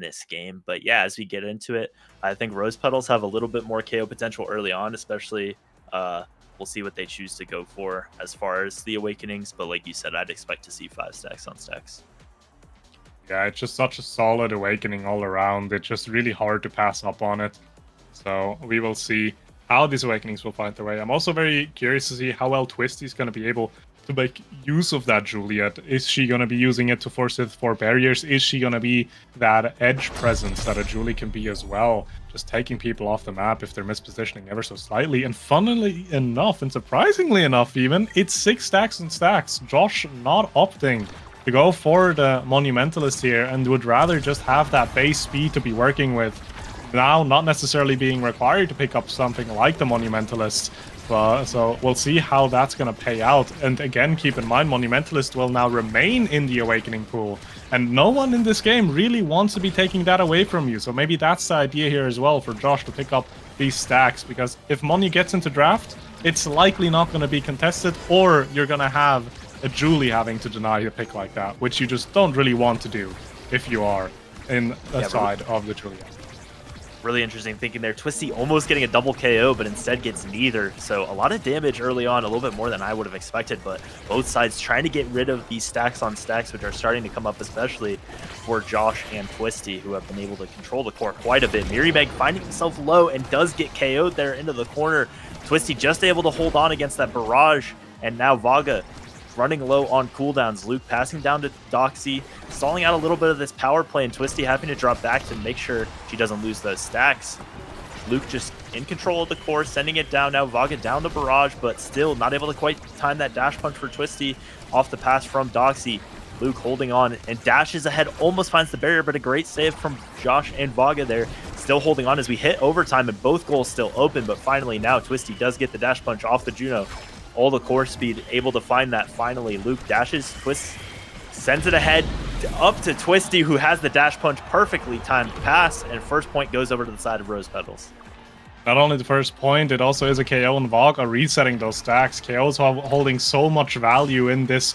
this game. But yeah, as we get into it, I think Rose Petals have a little bit more KO potential early on, especially we'll see what they choose to go for as far as the Awakenings. But like you said, I'd expect to see 5 stacks on stacks. Yeah, it's just such a solid Awakening all around. It's just really hard to pass up on it. So we will see how these Awakenings will find their way. I'm also very curious to see how well Twisty's going to be able to make use of that Juliet. Is she going to be using it to force it for barriers? Is she going to be that edge presence that a Julie can be as well? Just taking people off the map if they're mispositioning ever so slightly. And funnily enough, and surprisingly enough even, it's 6 stacks and stacks. Josh not opting to go for the Monumentalist here and would rather just have that base speed to be working with. Now not necessarily being required to pick up something like the Monumentalist. So we'll see how that's going to pay out. And again, keep in mind, Monumentalist will now remain in the Awakening pool. And no one in this game really wants to be taking that away from you. So maybe that's the idea here as well for Josh to pick up these stacks. Because if Moni gets into draft, it's likely not going to be contested, or you're going to have a Julie having to deny a pick like that, which you just don't really want to do if you are in the side of the Julia. Really interesting thinking there. Twisty almost getting a double KO, but instead gets neither. So a lot of damage early on, a little bit more than I would have expected, but both sides trying to get rid of these stacks on stacks, which are starting to come up, especially for Josh and Twisty, who have been able to control the core quite a bit. Miribeg finding himself low and does get KO'd there into the corner. Twisty just able to hold on against that barrage, and now Vaga running low on cooldowns. Luke passing down to Doxy, stalling out a little bit of this power play, and Twisty having to drop back to make sure she doesn't lose those stacks. Luke just in control of the core, sending it down now. Vaga down the barrage, but still not able to quite time that dash punch for Twisty off the pass from Doxy. Luke holding on and dashes ahead, almost finds the barrier, but a great save from Josh and Vaga there. Still holding on as we hit overtime, and both goals still open, but finally now Twisty does get the dash punch off the Juno. All the core speed, able to find that finally. Luke dashes, twists, sends it ahead up to Twisty, who has the dash punch, perfectly timed pass, and first point goes over to the side of Rose Petals. Not only the first point, it also is a KO, and Vaga resetting those stacks. KO's holding so much value in this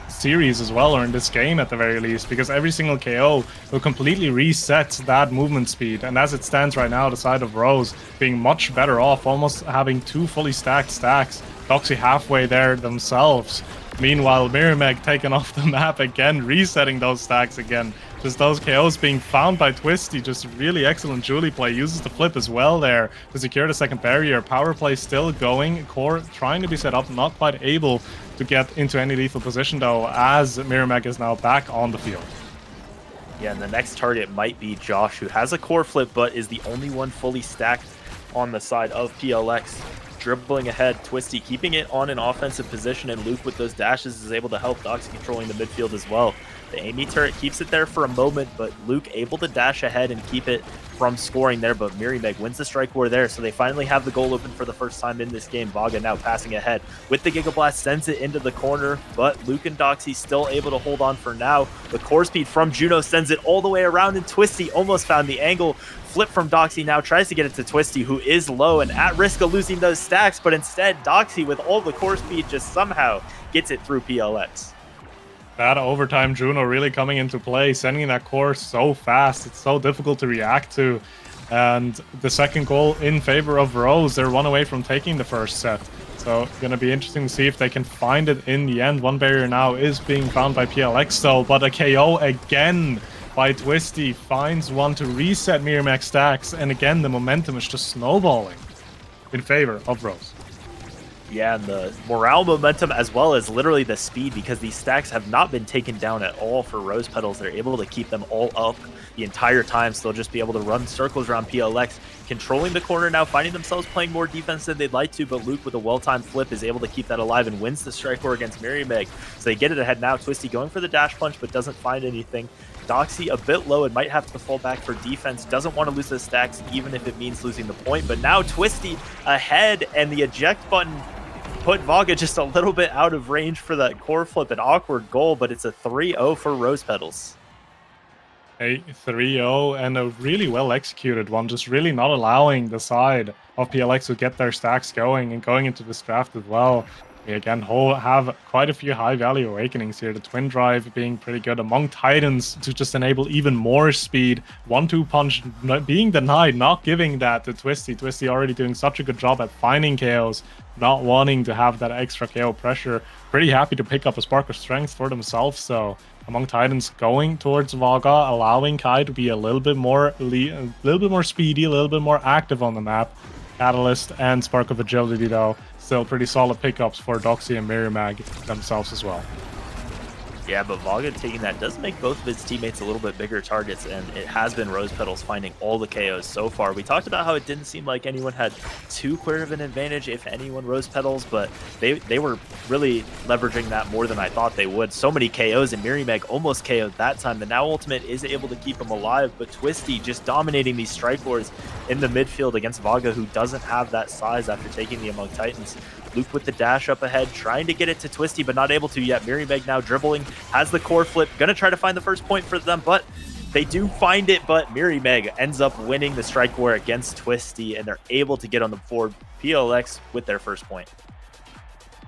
series as well, or in this game at the very least, because every single KO will completely reset that movement speed. And as it stands right now, the side of Rose being much better off, almost having 2 fully stacked stacks. Doxy halfway there themselves. Meanwhile, Miribeg taken off the map again, resetting those stacks again. Just those KOs being found by Twisty. Just really excellent Julie play. Uses the flip as well there to secure the second barrier. Power play still going. Core trying to be set up, not quite able to get into any lethal position though, as Miribeg is now back on the field. Yeah, and the next target might be Josh, who has a core flip, but is the only one fully stacked on the side of PLX. Dribbling ahead, Twisty keeping it on an offensive position, and Luke with those dashes is able to help Doxy controlling the midfield as well. The Amy turret keeps it there for a moment, but Luke able to dash ahead and keep it from scoring there, but Miribeg wins the strike war there, so they finally have the goal open for the first time in this game. Vaga now passing ahead with the Giga Blast, sends it into the corner, but Luke and Doxy still able to hold on for now. The core speed from Juno sends it all the way around, and Twisty almost found the angle. Flip from Doxy now tries to get it to Twisty, who is low and at risk of losing those stacks, but instead Doxy with all the core speed just somehow gets it through PLX. That overtime Juno really coming into play, sending that core so fast. It's so difficult to react to. And the second goal in favor of Rose. They're 1 away from taking the first set. So gonna be interesting to see if they can find it in the end. One barrier now is being found by PLX though, but a KO again by Twisty finds one to reset Miribeg stacks, and again the momentum is just snowballing in favor of Rose. Yeah, and the morale momentum as well as literally the speed, because these stacks have not been taken down at all for Rose Petals. They're able to keep them all up the entire time, so they'll just be able to run circles around PLX, controlling the corner now, finding themselves playing more defense than they'd like to, but Luke with a well-timed flip is able to keep that alive and wins the strike war against Miribeg. So they get it ahead now. Twisty going for the dash punch, but doesn't find anything. Doxy a bit low and might have to fall back for defense. Doesn't want to lose the stacks, even if it means losing the point. But now Twisty ahead, and the eject button put Vaga just a little bit out of range for that core flip. An awkward goal, but it's a 3-0 for Rose Petals. A 3-0 and a really well executed one, just really not allowing the side of PLX to get their stacks going and going into this draft as well. We again have quite a few high-value awakenings here. The Twin Drive being pretty good among Titans to just enable even more speed. 1-2 punch being denied, not giving that to Twisty. Twisty already doing such a good job at finding KOs, not wanting to have that extra KO pressure. Pretty happy to pick up a Spark of Strength for themselves. So among Titans going towards Vaga, allowing Kai to be a little bit more speedy, a little bit more active on the map. Catalyst and Spark of Agility, though, still pretty solid pickups for Doxy and Mirimag themselves as well. Yeah, but Vaga taking that does make both of his teammates a little bit bigger targets, and it has been Rose Petals finding all the KOs so far. We talked about how it didn't seem like anyone had too clear of an advantage, if anyone, Rose Petals, but they were really leveraging that more than I thought they would. So many KOs, and Mirimag almost KO'd that time. The Now Ultimate is able to keep him alive, but Twisty just dominating these strike wars in the midfield against Vaga, who doesn't have that size after taking the Among Titans. Luke with the dash up ahead, trying to get it to Twisty, but not able to yet. Mirimag now dribbling, has the core flip, gonna try to find the first point for them, but they do find it, but Mirimag ends up winning the strike war against Twisty, and they're able to get on the board. PLX with their first point.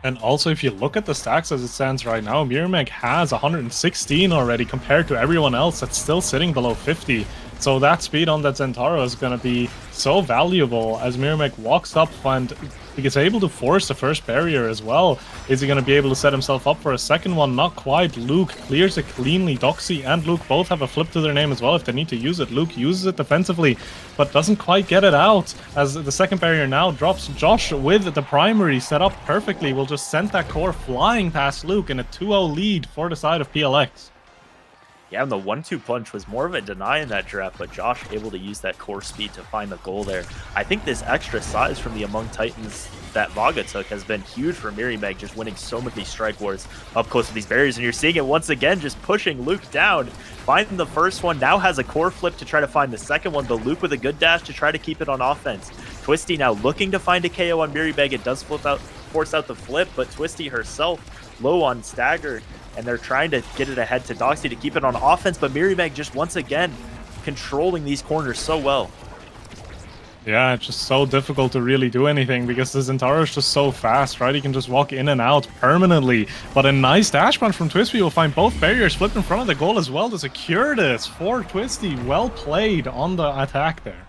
And also, if you look at the stacks as it stands right now, Mirimag has 116 already compared to everyone else that's still sitting below 50. So that speed on that Zentaro is going to be so valuable as Mirimag walks up and he gets able to force the first barrier as well. Is he going to be able to set himself up for a second one? Not quite. Luke clears it cleanly. Doxy and Luke both have a flip to their name as well if they need to use it. Luke uses it defensively, but doesn't quite get it out as the second barrier now drops. Josh with the primary set up perfectly will just send that core flying past Luke in a 2-0 lead for the side of PLX. Yeah, and the 1-2 punch was more of a deny in that draft, but Josh able to use that core speed to find the goal there. I think this extra size from the Among Titans that Vaga took has been huge for Mirimag, just winning so many strike wars up close to these barriers, and you're seeing it once again, just pushing Luke down. Finding the first one, now has a core flip to try to find the second one, but Luke with a good dash to try to keep it on offense. Twisty now looking to find a KO on Mirimag. It does force out the flip, but Twisty herself low on stagger, and they're trying to get it ahead to Doxy to keep it on offense, but Mirimag just once again controlling these corners so well. Yeah, it's just so difficult to really do anything because the Zentaro is just so fast, right? He can just walk in and out permanently. But a nice dash punch from Twisty will find both barriers flipped in front of the goal as well to secure this for Twisty. Well played on the attack there.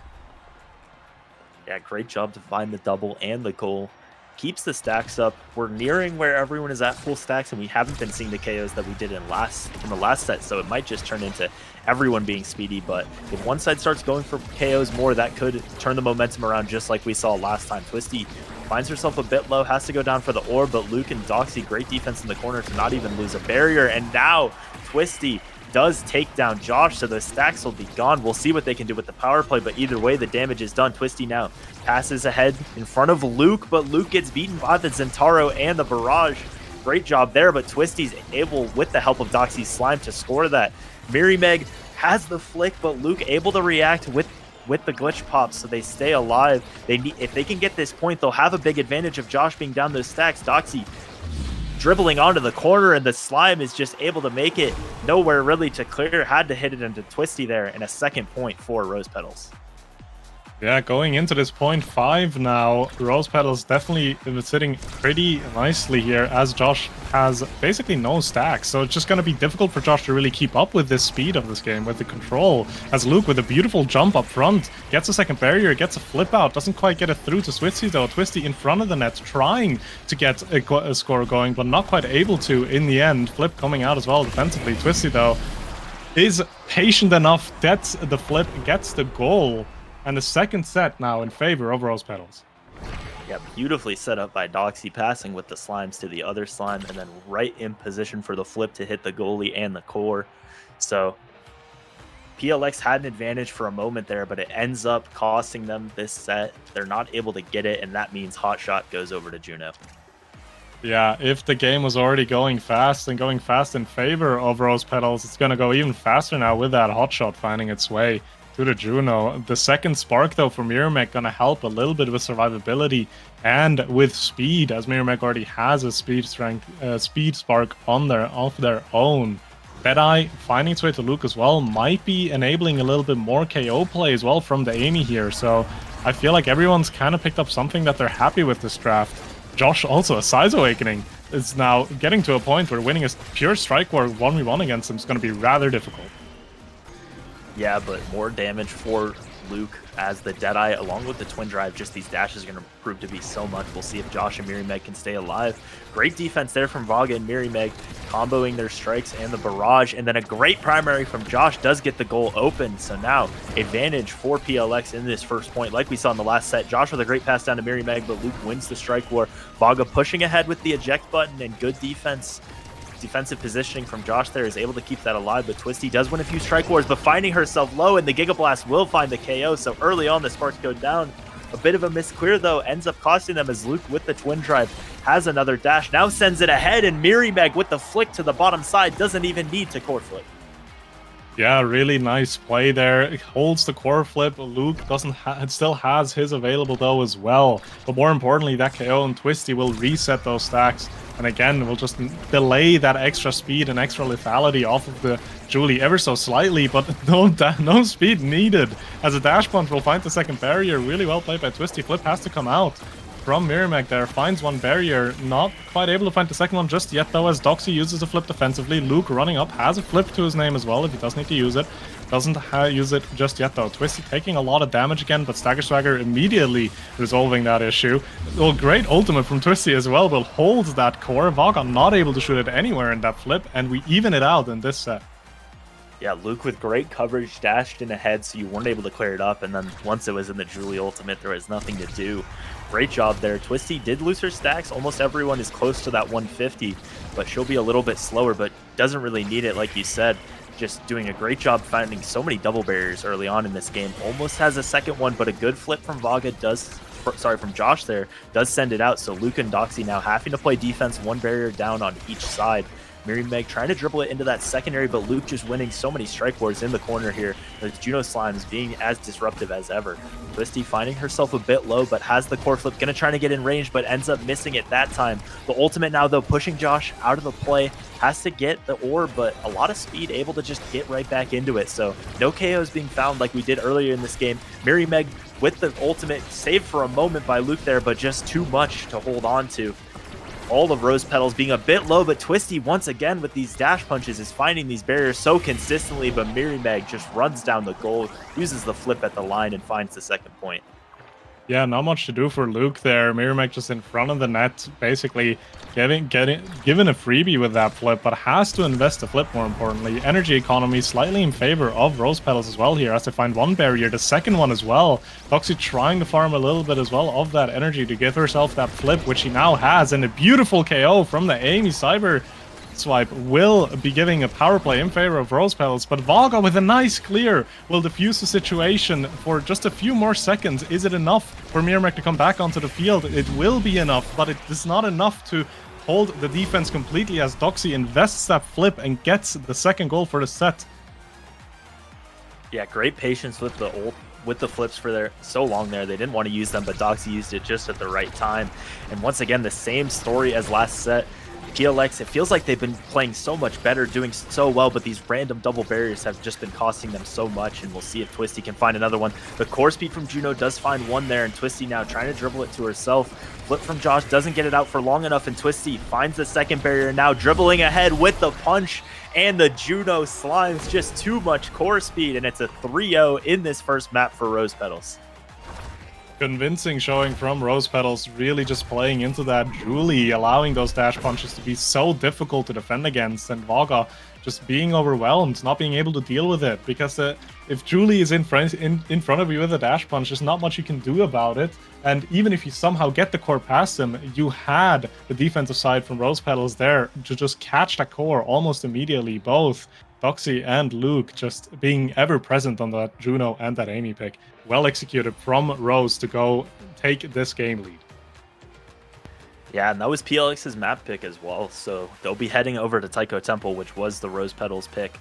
Yeah, great job to find the double and the goal. Keeps the stacks up. We're nearing where everyone is at full stacks, and we haven't been seeing the KOs that we did in the last set, so it might just turn into everyone being speedy. But if one side starts going for KOs more, that could turn the momentum around just like we saw last time. Twisty finds herself a bit low, has to go down for the orb, but Luke and Doxy, great defense in the corner to not even lose a barrier. And now Twisty does take down Josh, so the stacks will be gone. We'll see what they can do with the power play, but either way, the damage is done. Twisty now passes ahead in front of Luke, but Luke gets beaten by the Zentaro and the barrage. Great job there, but Twisty's able, with the help of Doxy's slime, to score that. Mirimag has the flick, but Luke able to react with the glitch pops, so they stay alive. If they can get this point, they'll have a big advantage of Josh being down those stacks. Doxy dribbling onto the corner, and the slime is just able to make it nowhere really to clear. Had to hit it into Twisty there, and a second point for Rose Petals. Yeah, going into this point 5 now, Rose Petals definitely sitting pretty nicely here as Josh has basically no stacks. So it's just going to be difficult for Josh to really keep up with this speed of this game, with the control. As Luke with a beautiful jump up front, gets a second barrier, gets a flip out, doesn't quite get it through to Twisty though. Twisty in front of the net, trying to get a score going, but not quite able to in the end. Flip coming out as well defensively. Twisty though is patient enough, gets the flip, gets the goal. And the second set now in favor of Rose Petals. Yeah, beautifully set up by Doxy, passing with the slimes to the other slime, and then right in position for the flip to hit the goalie and the core. So PLX had an advantage for a moment there, but it ends up costing them this set. They're not able to get it, and that means Hot Shot goes over to Juno. Yeah, if the game was already going fast and going fast in favor of Rose Petals, it's going to go even faster now with that Hot Shot finding its way to the Juno. The second spark though for Mirimag gonna help a little bit with survivability and with speed, as Mirimag already has a speed spark of their own. Deadeye finding its way to Luke as well might be enabling a little bit more KO play as well from the Amy here. So I feel like everyone's kind of picked up something that they're happy with this draft. Josh also a size awakening is now getting to a point where winning a pure strike war 1v1 against him is going to be rather difficult. Yeah, but more damage for Luke as the Deadeye, along with the Twin Drive. Just these dashes are going to prove to be so much. We'll see if Josh and Mirimeg can stay alive. Great defense there from Vaga and Mirimeg, comboing their strikes and the barrage. And then a great primary from Josh does get the goal open. So now, advantage for PLX in this first point. Like we saw in the last set, Josh with a great pass down to Mirimeg, but Luke wins the strike war. Vaga pushing ahead with the eject button and good defensive positioning from Josh there is able to keep that alive, but Twisty does win a few strike wars, but finding herself low, and the Giga Blast will find the KO. So early on, the sparks go down. A bit of a misclear, though, ends up costing them as Luke with the Twin Drive has another dash, now sends it ahead, and Mirimeg with the flick to the bottom side doesn't even need to core flick. Yeah, really nice play there. It holds the core flip. Luke doesn't it still has his available though as well. But more importantly, that KO and Twisty will reset those stacks. And again, we'll just delay that extra speed and extra lethality off of the Julie ever so slightly, but no speed needed. As a dash punch will find the second barrier. Really well played by Twisty. Flip has to come out from Mirimeg there, finds one barrier, not quite able to find the second one just yet though, as Doxy uses a flip defensively. Luke running up, has a flip to his name as well if he does need to use it. Doesn't use it just yet though. Twisty taking a lot of damage again, but Stagger Swagger immediately resolving that issue. Well, great ultimate from Twisty as well, but holds that core. Vaga not able to shoot it anywhere in that flip, and we even it out in this set. Yeah, Luke with great coverage dashed in ahead, so you weren't able to clear it up, and then once it was in the Julie ultimate, there was nothing to do. Great job there. Twisty did lose her stacks. Almost everyone is close to that 150, but she'll be a little bit slower, but doesn't really need it, like you said. Just doing a great job finding so many double barriers early on in this game. Almost has a second one, but a good flip from Vaga from Josh there, does send it out. So Luke and Doxy now having to play defense, one barrier down on each side. Mirimeg trying to dribble it into that secondary, but Luke just winning so many strike wars in the corner here. The Juno Slimes being as disruptive as ever. Twisty finding herself a bit low, but has the core flip, gonna try to get in range, but ends up missing it that time. The ultimate now, though, pushing Josh out of the play, has to get the orb, but a lot of speed, able to just get right back into it. So no KOs being found like we did earlier in this game. Mirimeg with the ultimate, saved for a moment by Luke there, but just too much to hold on to. All of Rose Petals being a bit low, but Twisty once again with these dash punches is finding these barriers so consistently, but Mirimeg just runs down the goal, uses the flip at the line, and finds the second point. Yeah, not much to do for Luke there. Mirimeg just in front of the net, basically given a freebie with that flip, but has to invest the flip more importantly. Energy economy slightly in favor of Rose Petals as well here, has to find one barrier, the second one as well. Doxy trying to farm a little bit as well of that energy to give herself that flip, which she now has, and a beautiful KO from the Amy Cyber swipe will be giving a power play in favor of Rose Petals, but Vaga with a nice clear will defuse the situation for just a few more seconds. Is it enough for Mirimeg to come back onto the field? It will be enough, but it is not enough to hold the defense completely as Doxy invests that flip and gets the second goal for the set. Yeah, great patience with the flips for their so long there. They didn't want to use them, but Doxy used it just at the right time. And once again, the same story as last set. PLX, it feels like they've been playing so much better, doing so well, but these random double barriers have just been costing them so much, and we'll see if Twisty can find another one. The core speed from Juno does find one there, and Twisty now trying to dribble it to herself. Flip from Josh doesn't get it out for long enough, and Twisty finds the second barrier, now dribbling ahead with the punch, and the Juno Slimes, just too much core speed, and it's a 3-0 in this first map for Rose Petals. Convincing showing from Rose Petals, really just playing into that Julie, allowing those dash punches to be so difficult to defend against, and Vaga just being overwhelmed, not being able to deal with it, because if Julie is in front of you with a dash punch, there's not much you can do about it, and even if you somehow get the core past him, you had the defensive side from Rose Petals there to just catch that core almost immediately, both Doxy and Luke just being ever present on that Juno and that Amy pick. Well executed from Rose to go take this game lead. Yeah, and that was PLX's map pick as well, so they'll be heading over to Taiko Temple, which was the Rose Petals pick,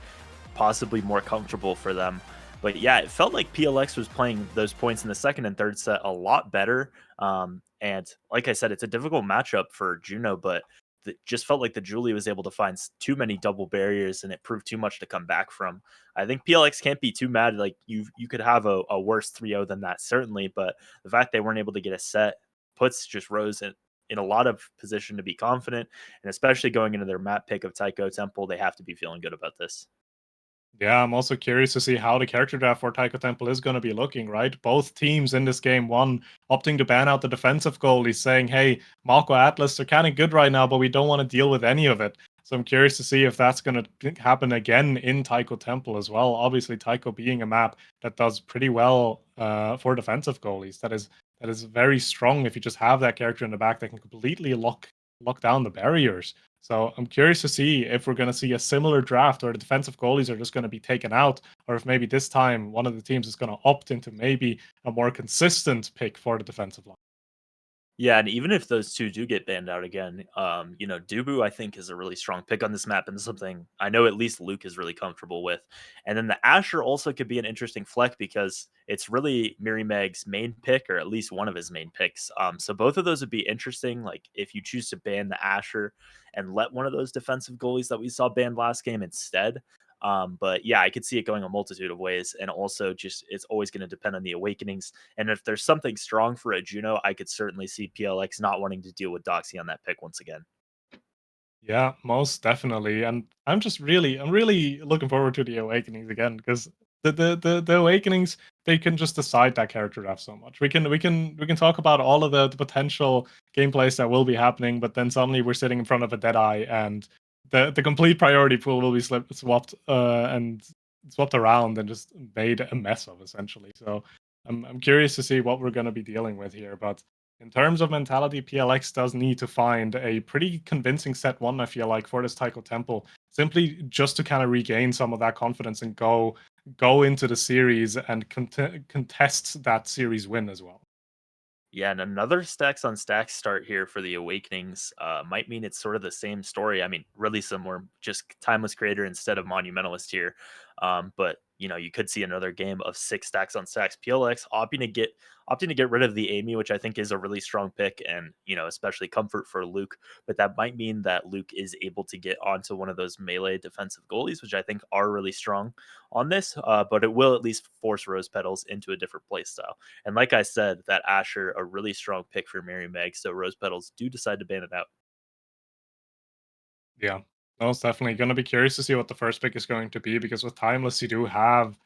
possibly more comfortable for them. But yeah, it felt like PLX was playing those points in the second and third set a lot better. And like I said, it's a difficult matchup for Juno, but it just felt like the Julie was able to find too many double barriers, and it proved too much to come back from. I think PLX can't be too mad. Like you could have a worse 3-0 than that, certainly, but the fact they weren't able to get a set puts just Rose in a lot of position to be confident, and especially going into their map pick of Taiko Temple, they have to be feeling good about this. Yeah, I'm also curious to see how the character draft for Taiko Temple is going to be looking, right? Both teams in this game, one opting to ban out the defensive goalies, saying, hey, Mako Atlas, they're kind of good right now, but we don't want to deal with any of it. So I'm curious to see if that's going to happen again in Taiko Temple as well. Obviously, Taiko being a map that does pretty well for defensive goalies. That is very strong if you just have that character in the back that can completely lock down the barriers. So I'm curious to see if we're going to see a similar draft where the defensive goalies are just going to be taken out, or if maybe this time one of the teams is going to opt into maybe a more consistent pick for the defensive line. Yeah, and even if those two do get banned out again, Dubu I think is a really strong pick on this map and something I know at least Luke is really comfortable with. And then the Asher also could be an interesting fleck because it's really Miri Meg's main pick, or at least one of his main picks. So both of those would be interesting. Like if you choose to ban the Asher and let one of those defensive goalies that we saw banned last game instead. But yeah, I could see it going a multitude of ways, and also just it's always going to depend on the awakenings. And if there's something strong for a Juno, I could certainly see PLX not wanting to deal with Doxy on that pick once again. Yeah, most definitely. And I'm really looking forward to the awakenings again because the awakenings, they can just decide that character draft so much. We can talk about all of the potential gameplays that will be happening, but then suddenly we're sitting in front of a dead eye and the complete priority pool will be swapped and swapped around and just made a mess of essentially. So I'm curious to see what we're gonna be dealing with here. But in terms of mentality, PLX does need to find a pretty convincing set one, I feel like, for this Taiko Temple, simply just to kind of regain some of that confidence and go into the series and contest that series win as well. Yeah, and another stacks on stacks start here for the Awakenings might mean it's sort of the same story. I mean, really similar, just Timeless Creator instead of Monumentalist here. But you could see another game of 6 stacks on stacks. PLX opting to get rid of the Amy, which I think is a really strong pick, and especially comfort for Luke. But that might mean that Luke is able to get onto one of those melee defensive goalies, which I think are really strong on this. But it will at least force Rose Petals into a different play style. And like I said, that Asher, a really strong pick for Mary Meg. So Rose Petals do decide to ban it out. Yeah, most definitely. Going to be curious to see what the first pick is going to be because with Timeless, you do have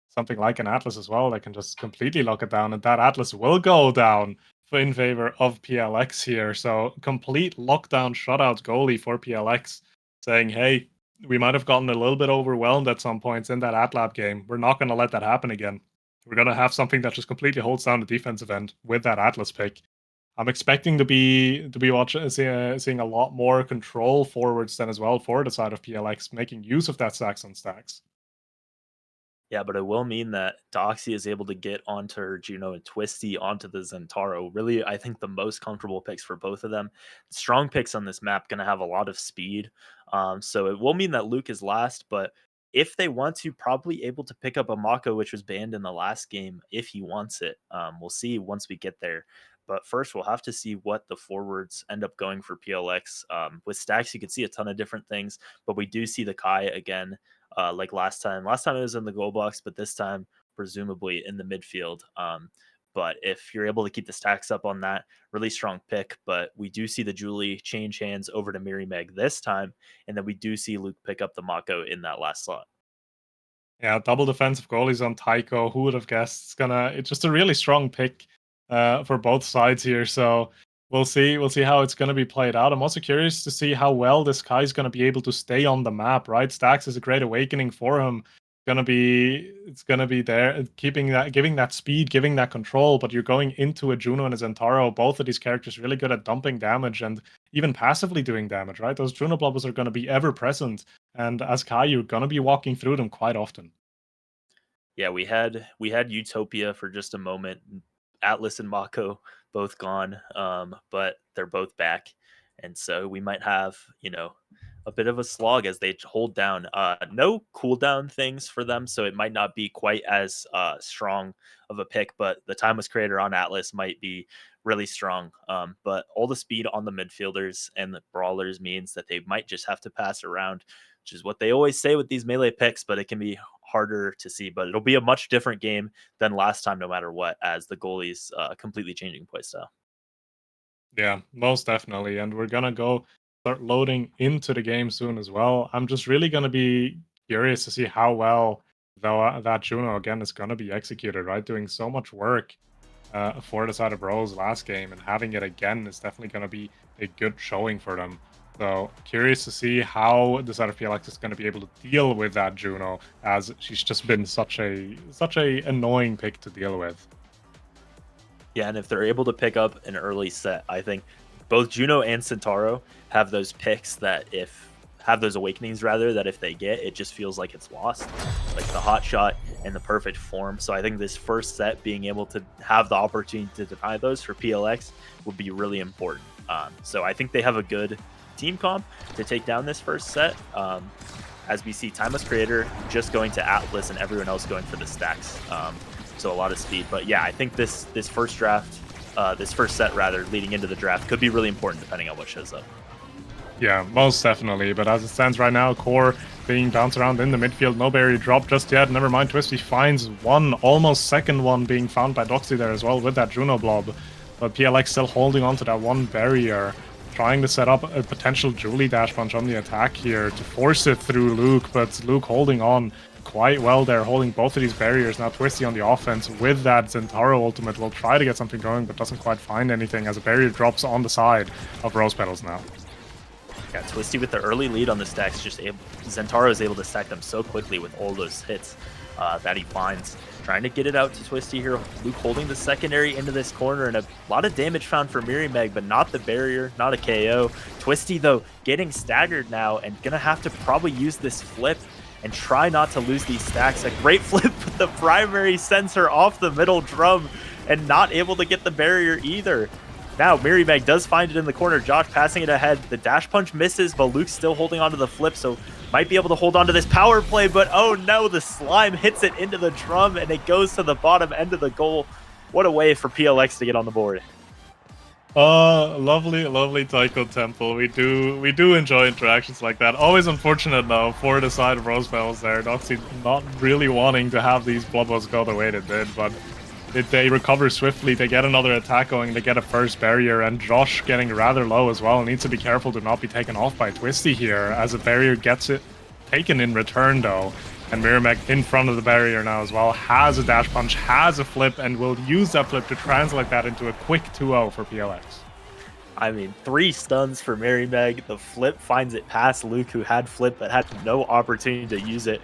something like an Atlas as well that can just completely lock it down, and that Atlas will go down in favor of PLX here. So complete lockdown shutout goalie for PLX, saying, "Hey, we might have gotten a little bit overwhelmed at some points in that Atlab game. We're not going to let that happen again. We're going to have something that just completely holds down the defensive end with that Atlas pick." I'm expecting to be watching seeing a lot more control forwards then as well for the side of PLX, making use of that stacks on stacks. Yeah, but it will mean that Doxy is able to get onto her Juno and Twisty onto the Zentaro. Really, I think the most comfortable picks for both of them. Strong picks on this map going to have a lot of speed. So it will mean that Luke is last, but if they want to, probably able to pick up a Mako, which was banned in the last game, if he wants it. We'll see once we get there. But first, we'll have to see what the forwards end up going for PLX. With stacks, you can see a ton of different things, but we do see the Kai again like last time. Last time it was in the goal box, but this time presumably in the midfield. But if you're able to keep the stacks up on that, really strong pick. But we do see the Julie change hands over to Miri Meg this time, and then we do see Luke pick up the Mako in that last slot. Yeah, double defensive goalies on Taiko. Who would have guessed? It's just a really strong pick for both sides here. So we'll see. We'll see how it's gonna be played out. I'm also curious to see how well this Kai is gonna be able to stay on the map. Right, Stacks is a great awakening for him. It's gonna be there, keeping that, giving that speed, giving that control. But you're going into a Juno and a Zentaro. Both of these characters really good at dumping damage and even passively doing damage. Right, those Juno blobbers are gonna be ever present. And as Kai, you're gonna be walking through them quite often. Yeah, we had Utopia for just a moment. Atlas and Mako both gone, but they're both back, and so we might have a bit of a slog as they hold down. No cooldown things for them, so it might not be quite as strong of a pick. But the timeless creator on Atlas might be really strong. But all the speed on the midfielders and the brawlers means that they might just have to pass around, which is what they always say with these melee picks, but it can be harder to see. But it'll be a much different game than last time, no matter what, as the goalies completely changing play style. Yeah, most definitely. And we're gonna go start loading into the game soon as well. I'm just really gonna be curious to see how well that Juno again is gonna be executed, right? Doing so much work for the side of Rose last game, and having it again is definitely gonna be a good showing for them. So curious to see how the side of PLX is gonna be able to deal with that Juno, as she's just been such a annoying pick to deal with. Yeah, and if they're able to pick up an early set, I think both Juno and Centauro have those picks that if have those awakenings rather that if they get, it just feels like it's lost, like the hot shot and the perfect form. So I think this first set being able to have the opportunity to deny those for PLX would be really important. So I think they have a good team comp to take down this first set. As we see Timeless Creator just going to Atlas and everyone else going for the stacks. So a lot of speed. But yeah, I think this first draft, this first set rather, leading into the draft could be really important depending on what shows up. Yeah, most definitely. But as it stands right now, Core being bounced around in the midfield, no barrier drop just yet. Never mind, Twisty finds one, almost second one being found by Doxy there as well with that Juno blob. But PLX still holding on to that one barrier, trying to set up a potential Julie dash punch on the attack here to force it through Luke, but Luke holding on quite well there, holding both of these barriers. Now Twisty on the offense with that Centauro ultimate will try to get something going, but doesn't quite find anything as a barrier drops on the side of Rose Petals now. Yeah, Twisty with the early lead on the stacks, Zentaro is able to stack them so quickly with all those hits that he finds. Trying to get it out to Twisty here. Luke holding the secondary into this corner, and a lot of damage found for Meg, but not the barrier, not a KO. Twisty, though, getting staggered now and gonna have to probably use this flip and try not to lose these stacks. A great flip, but the primary sends her off the middle drum and not able to get the barrier either. Now, Meg does find it in the corner. Josh passing it ahead. The dash punch misses, but Luke's still holding on to the flip, so might be able to hold on to this power play, but oh no, the slime hits it into the drum, and it goes to the bottom end of the goal. What a way for PLX to get on the board. Lovely, lovely Taiko Temple. We do enjoy interactions like that. Always unfortunate though for the side of Rose Petals there. Doxy not really wanting to have these Blubos go the way they did, but they recover swiftly, they get another attack going, they get a first barrier, and Josh getting rather low as well. Needs to be careful to not be taken off by Twisty here, as a barrier gets it taken in return though. And Miramek in front of the barrier now as well, has a dash punch, has a flip, and will use that flip to translate that into a quick 2-0 for PLX. I mean, 3 stuns for Meg. The flip finds it past Luke, who had flip but had no opportunity to use it.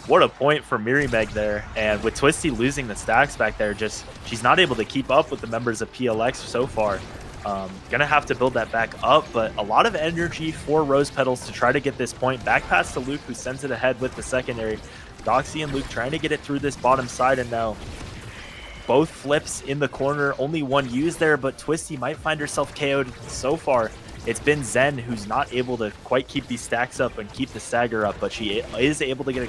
What a point for Meg there. And with Twisty losing the stacks back there, she's not able to keep up with the members of PLX so far. Gonna have to build that back up, but a lot of energy for Rose Petals to try to get this point back past to Luke, who sends it ahead with the secondary. Doxy and Luke trying to get it through this bottom side, and now both flips in the corner, only one used there, but Twisty might find herself KO'd so far. It's been Zen who's not able to quite keep these stacks up and keep the stagger up, but she is able to get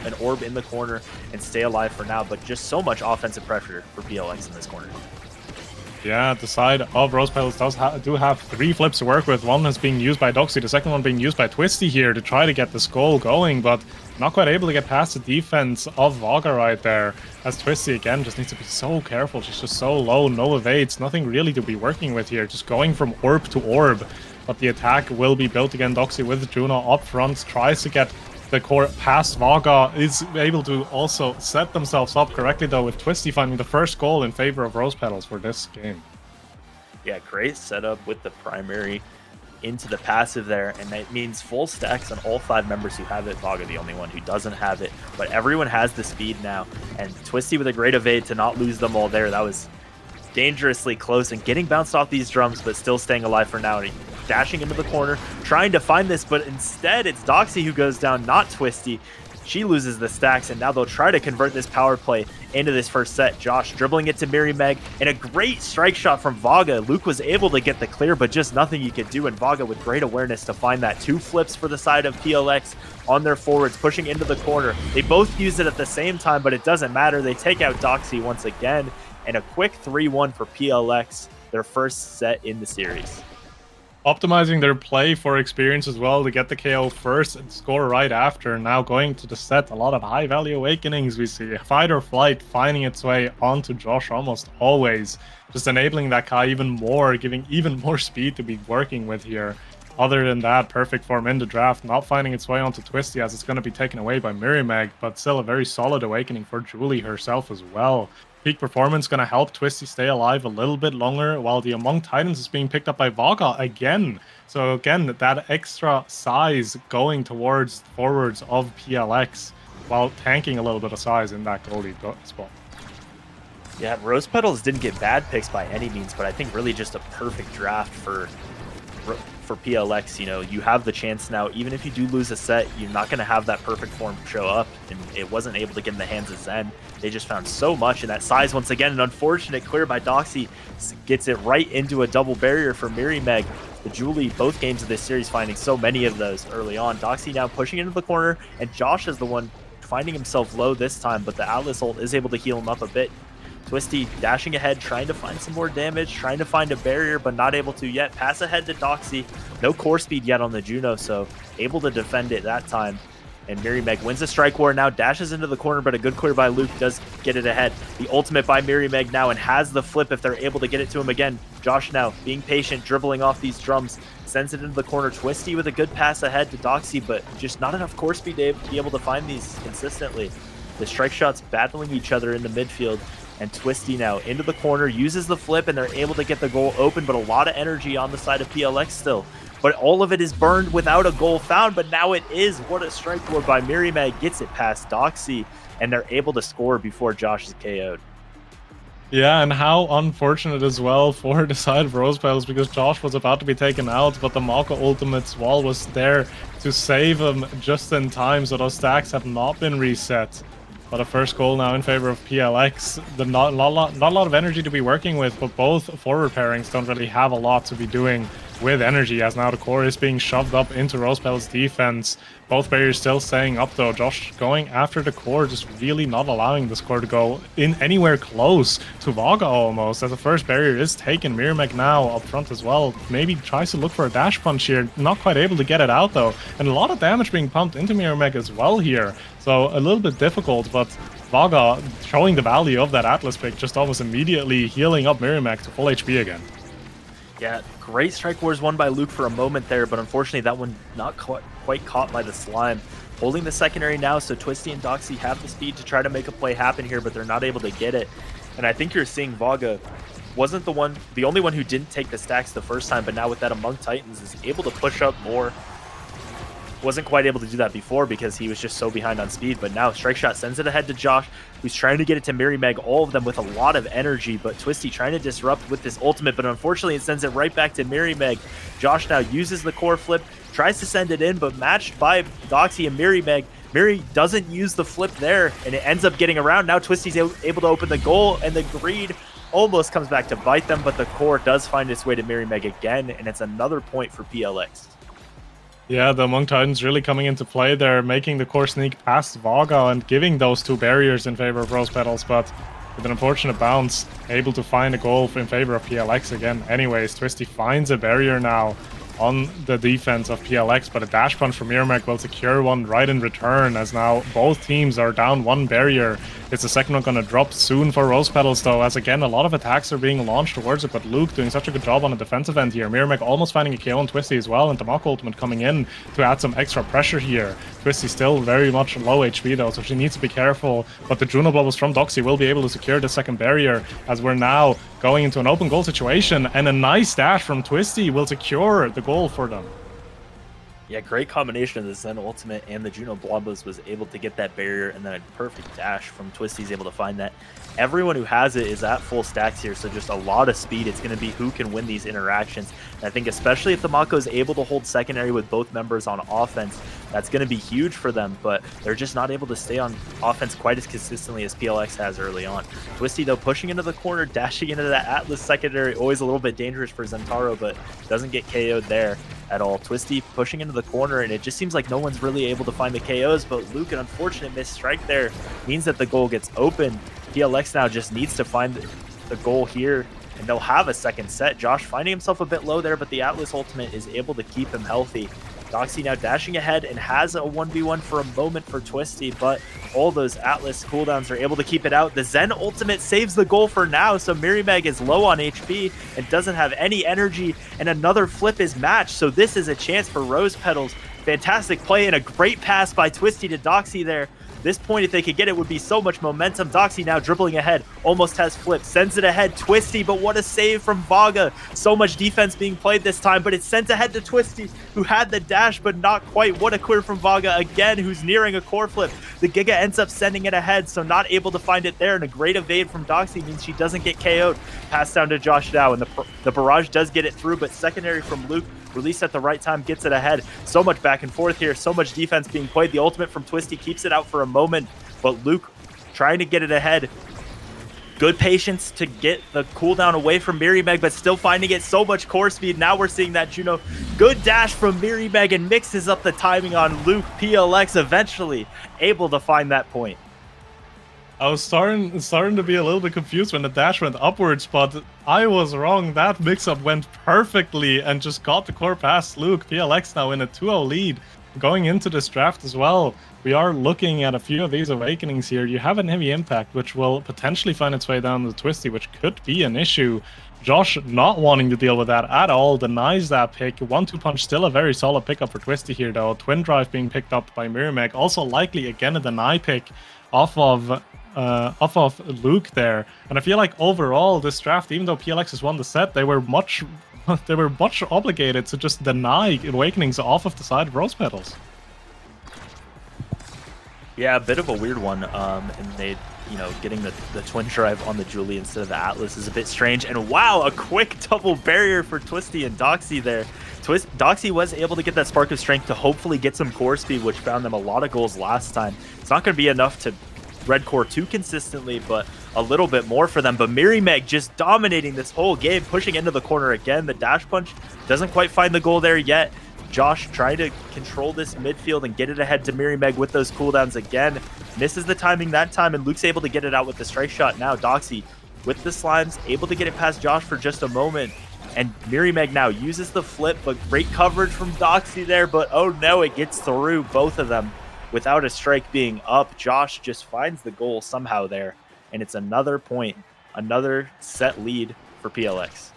an orb in the corner and stay alive for now, but just so much offensive pressure for PLX in this corner. Yeah, the side of Rose Petals do have 3 flips to work with. One is being used by Doxy, the second one being used by Twisty here to try to get the skull going, but not quite able to get past the defense of Vaga right there. As Twisty, again, just needs to be so careful. She's just so low, no evades, nothing really to be working with here. Just going from orb to orb, but the attack will be built again. Doxy with Juno up front, tries to get the core past Vaga, is able to also set themselves up correctly though, with Twisty finding the first goal in favor of Rose Petals for this game. Yeah, great setup with the primary into the passive there, and that means full stacks on all 5 members who have it. Vaga the only one who doesn't have it, but everyone has the speed now, and Twisty with a great evade to not lose them all there. That was dangerously close, and getting bounced off these drums, but still staying alive for now. Dashing into the corner, trying to find this, but instead it's Doxy who goes down, not Twisty. She loses the stacks, and now they'll try to convert this power play into this first set. Josh dribbling it to Meg, and a great strike shot from Vaga. Luke was able to get the clear, but just nothing you could do, and Vaga with great awareness to find that. 2 flips for the side of PLX on their forwards, pushing into the corner. They both use it at the same time, but it doesn't matter. They take out Doxy once again, and a quick 3-1 for PLX, their first set in the series. optimizing their play for experience as well to get the KO first and score right after. Now going to the set, a lot of high value awakenings we see. Fight or flight finding its way onto Josh almost always. Just enabling that Kai even more, giving even more speed to be working with here. Other than that, perfect form in the draft, not finding its way onto Twisty as it's going to be taken away by Mirimeg, but still a very solid awakening for Julie herself as well. Peak performance going to help Twisty stay alive a little bit longer, while the Among Titans is being picked up by Vaga again. So again, that extra size going towards forwards of PLX, while tanking a little bit of size in that goalie spot. Yeah, Rose Petals didn't get bad picks by any means, but I think really just a perfect draft for PLX. You know, you have the chance now, even if you do lose a set, you're not going to have that perfect form show up, and it wasn't able to get in the hands of Zen. They just found so much in that size. Once again, an unfortunate clear by Doxy gets it right into a double barrier for Mirimeg. The Julie, both games of this series, finding so many of those early on. Doxy now pushing into the corner, and Josh is the one finding himself low this time, but the Atlas ult is able to heal him up a bit. Twisty dashing ahead, trying to find some more damage, trying to find a barrier, but not able to yet. Pass ahead to Doxy. No core speed yet on the Juno, so able to defend it that time. And Mirimeg wins the strike war now, dashes into the corner, but a good clear by Luke does get it ahead. The ultimate by Mirimeg now, and has the flip if they're able to get it to him again. Josh now being patient, dribbling off these drums, sends it into the corner. Twisty with a good pass ahead to Doxy, but just not enough core speed to be able to find these consistently. The strike shots battling each other in the midfield. And Twisty now into the corner, uses the flip, and they're able to get the goal open, but a lot of energy on the side of PLX still. But all of it is burned without a goal found, but now it is. What a strike board by Mirimeg, gets it past Doxy, and they're able to score before Josh is KO'd. Yeah, and how unfortunate as well for the side of Rose Petals, because Josh was about to be taken out, but the Mako Ultimate's wall was there to save him just in time, so those stacks have not been reset. But a first goal now in favor of PLX. Not a lot of energy to be working with, but both forward pairings don't really have a lot to be doing with energy, as now the core is being shoved up into Rose Petals' defense. Both barriers still staying up though. Josh going after the core, just really not allowing the score to go in anywhere close to Vaga almost, as the first barrier is taken. Mirimeg now up front as well. Maybe tries to look for a dash punch here. Not quite able to get it out though. And a lot of damage being pumped into Mirimeg as well here. So a little bit difficult, but Vaga showing the value of that Atlas pick, just almost immediately healing up Mirimeg to full HP again. Yeah, great strike wars won by Luke for a moment there, but unfortunately that one not quite caught by the slime. Holding the secondary now, so Twisty and Doxy have the speed to try to make a play happen here, but they're not able to get it. And I think you're seeing Vaga wasn't the only one who didn't take the stacks the first time, but now with that Among Titans is able to push up more. Wasn't quite able to do that before because he was just so behind on speed, but now Strike Shot sends it ahead to Josh, who's trying to get it to Mirimeg, all of them with a lot of energy, but Twisty trying to disrupt with this ultimate, but unfortunately it sends it right back to Mirimeg. Josh now uses the core flip, tries to send it in, but matched by Doxy and Mirimeg. Miri doesn't use the flip there, and it ends up getting around. Now Twisty's able to open the goal, and the greed almost comes back to bite them, but the core does find its way to Mirimeg again, and it's another point for PLX. Yeah, the Among Titans really coming into play there, making the core sneak past Vaga and giving those two barriers in favor of Rose Petals, but with an unfortunate bounce, able to find a goal in favor of PLX again. Anyways, Twisty finds a barrier now on the defense of PLX, but a dash punch from Mirimeg will secure one right in return, as now both teams are down one barrier. It's the second one going to drop soon for Rose Petals though, as again a lot of attacks are being launched towards it, but Luke doing such a good job on the defensive end here. Mirimeg almost finding a KO on Twisty as well, and the Mako Ultimate coming in to add some extra pressure here. Twisty still very much low HP though, so she needs to be careful, but the Juno Bubbles from Doxy will be able to secure the second barrier, as we're now going into an open goal situation, and a nice dash from Twisty will secure the goal for them. Yeah, great combination of the Zen Ultimate and the Juno Blombos was able to get that barrier, and then a perfect dash from Twisty's able to find that. Everyone who has it is at full stacks here, so just a lot of speed. It's going to be who can win these interactions. And I think especially if the Mako is able to hold secondary with both members on offense, that's going to be huge for them, but they're just not able to stay on offense quite as consistently as PLX has early on. Twisty, though, pushing into the corner, dashing into that Atlas secondary, always a little bit dangerous for Zentaro, but doesn't get KO'd there at all. Twisty pushing into the corner, and it just seems like no one's really able to find the KOs, but Luke, an unfortunate missed strike there means that the goal gets open. PLX now just needs to find the goal here and they'll have a second set. Josh finding himself a bit low there, but the Atlas ultimate is able to keep him healthy. Doxy now dashing ahead and has a 1v1 for a moment for Twisty, but all those Atlas cooldowns are able to keep it out. The Zen ultimate saves the goal for now, so Mirimeg is low on HP and doesn't have any energy, and another flip is matched, so this is a chance for Rose Petals. Fantastic play and a great pass by Twisty to Doxy there. This point, if they could get it, would be so much momentum. Doxy now dribbling ahead, almost has flip, sends it ahead, Twisty, but what a save from Vaga. So much defense being played this time, but it's sent ahead to Twisty, who had the dash, but not quite. What a clear from Vaga again, who's nearing a core flip. The Giga ends up sending it ahead, so not able to find it there, and a great evade from Doxy means she doesn't get KO'd. Pass down to Josh now, and the barrage does get it through, but secondary from Luke, released at the right time, gets it ahead. So much back and forth here, so much defense being played. The ultimate from Twisty keeps it out for a moment, but Luke trying to get it ahead. Good patience to get the cooldown away from Mirimeg, but still finding it. So much core speed. Now we're seeing that Juno. Good dash from Mirimeg and mixes up the timing on Luke. PLX eventually able to find that point. I was starting to be a little bit confused when the dash went upwards, but I was wrong. That mix-up went perfectly and just got the core past Luke. PLX now in a 2-0 lead. Going into this draft as well, we are looking at a few of these awakenings here. You have a heavy impact, which will potentially find its way down to Twisty, which could be an issue. Josh not wanting to deal with that at all, denies that pick. 1-2 punch, still a very solid pickup for Twisty here though. Twin drive being picked up by Mirimeg. Also likely again a deny pick off of Luke there. And I feel like overall this draft, even though PLX has won the set, they were much obligated to just deny awakenings off of the side of Rose Petals. Yeah, a bit of a weird one. And they, getting the twin drive on the Julie instead of the Atlas is a bit strange. And wow, a quick double barrier for Twisty and Doxy there. Doxy was able to get that spark of strength to hopefully get some core speed, which found them a lot of goals last time. It's not going to be enough to red core too consistently, but a little bit more for them. But Mirimeg just dominating this whole game, pushing into the corner again. The dash punch doesn't quite find the goal there yet. Josh trying to control this midfield and get it ahead to Mirimeg with those cooldowns again. Misses the timing that time, and Luke's able to get it out with the strike shot. Now Doxy with the slimes, able to get it past Josh for just a moment. And Mirimeg now uses the flip, but great coverage from Doxy there. But oh no, it gets through both of them. Without a strike being up, Josh just finds the goal somehow there. And it's another point, another set lead for PLX.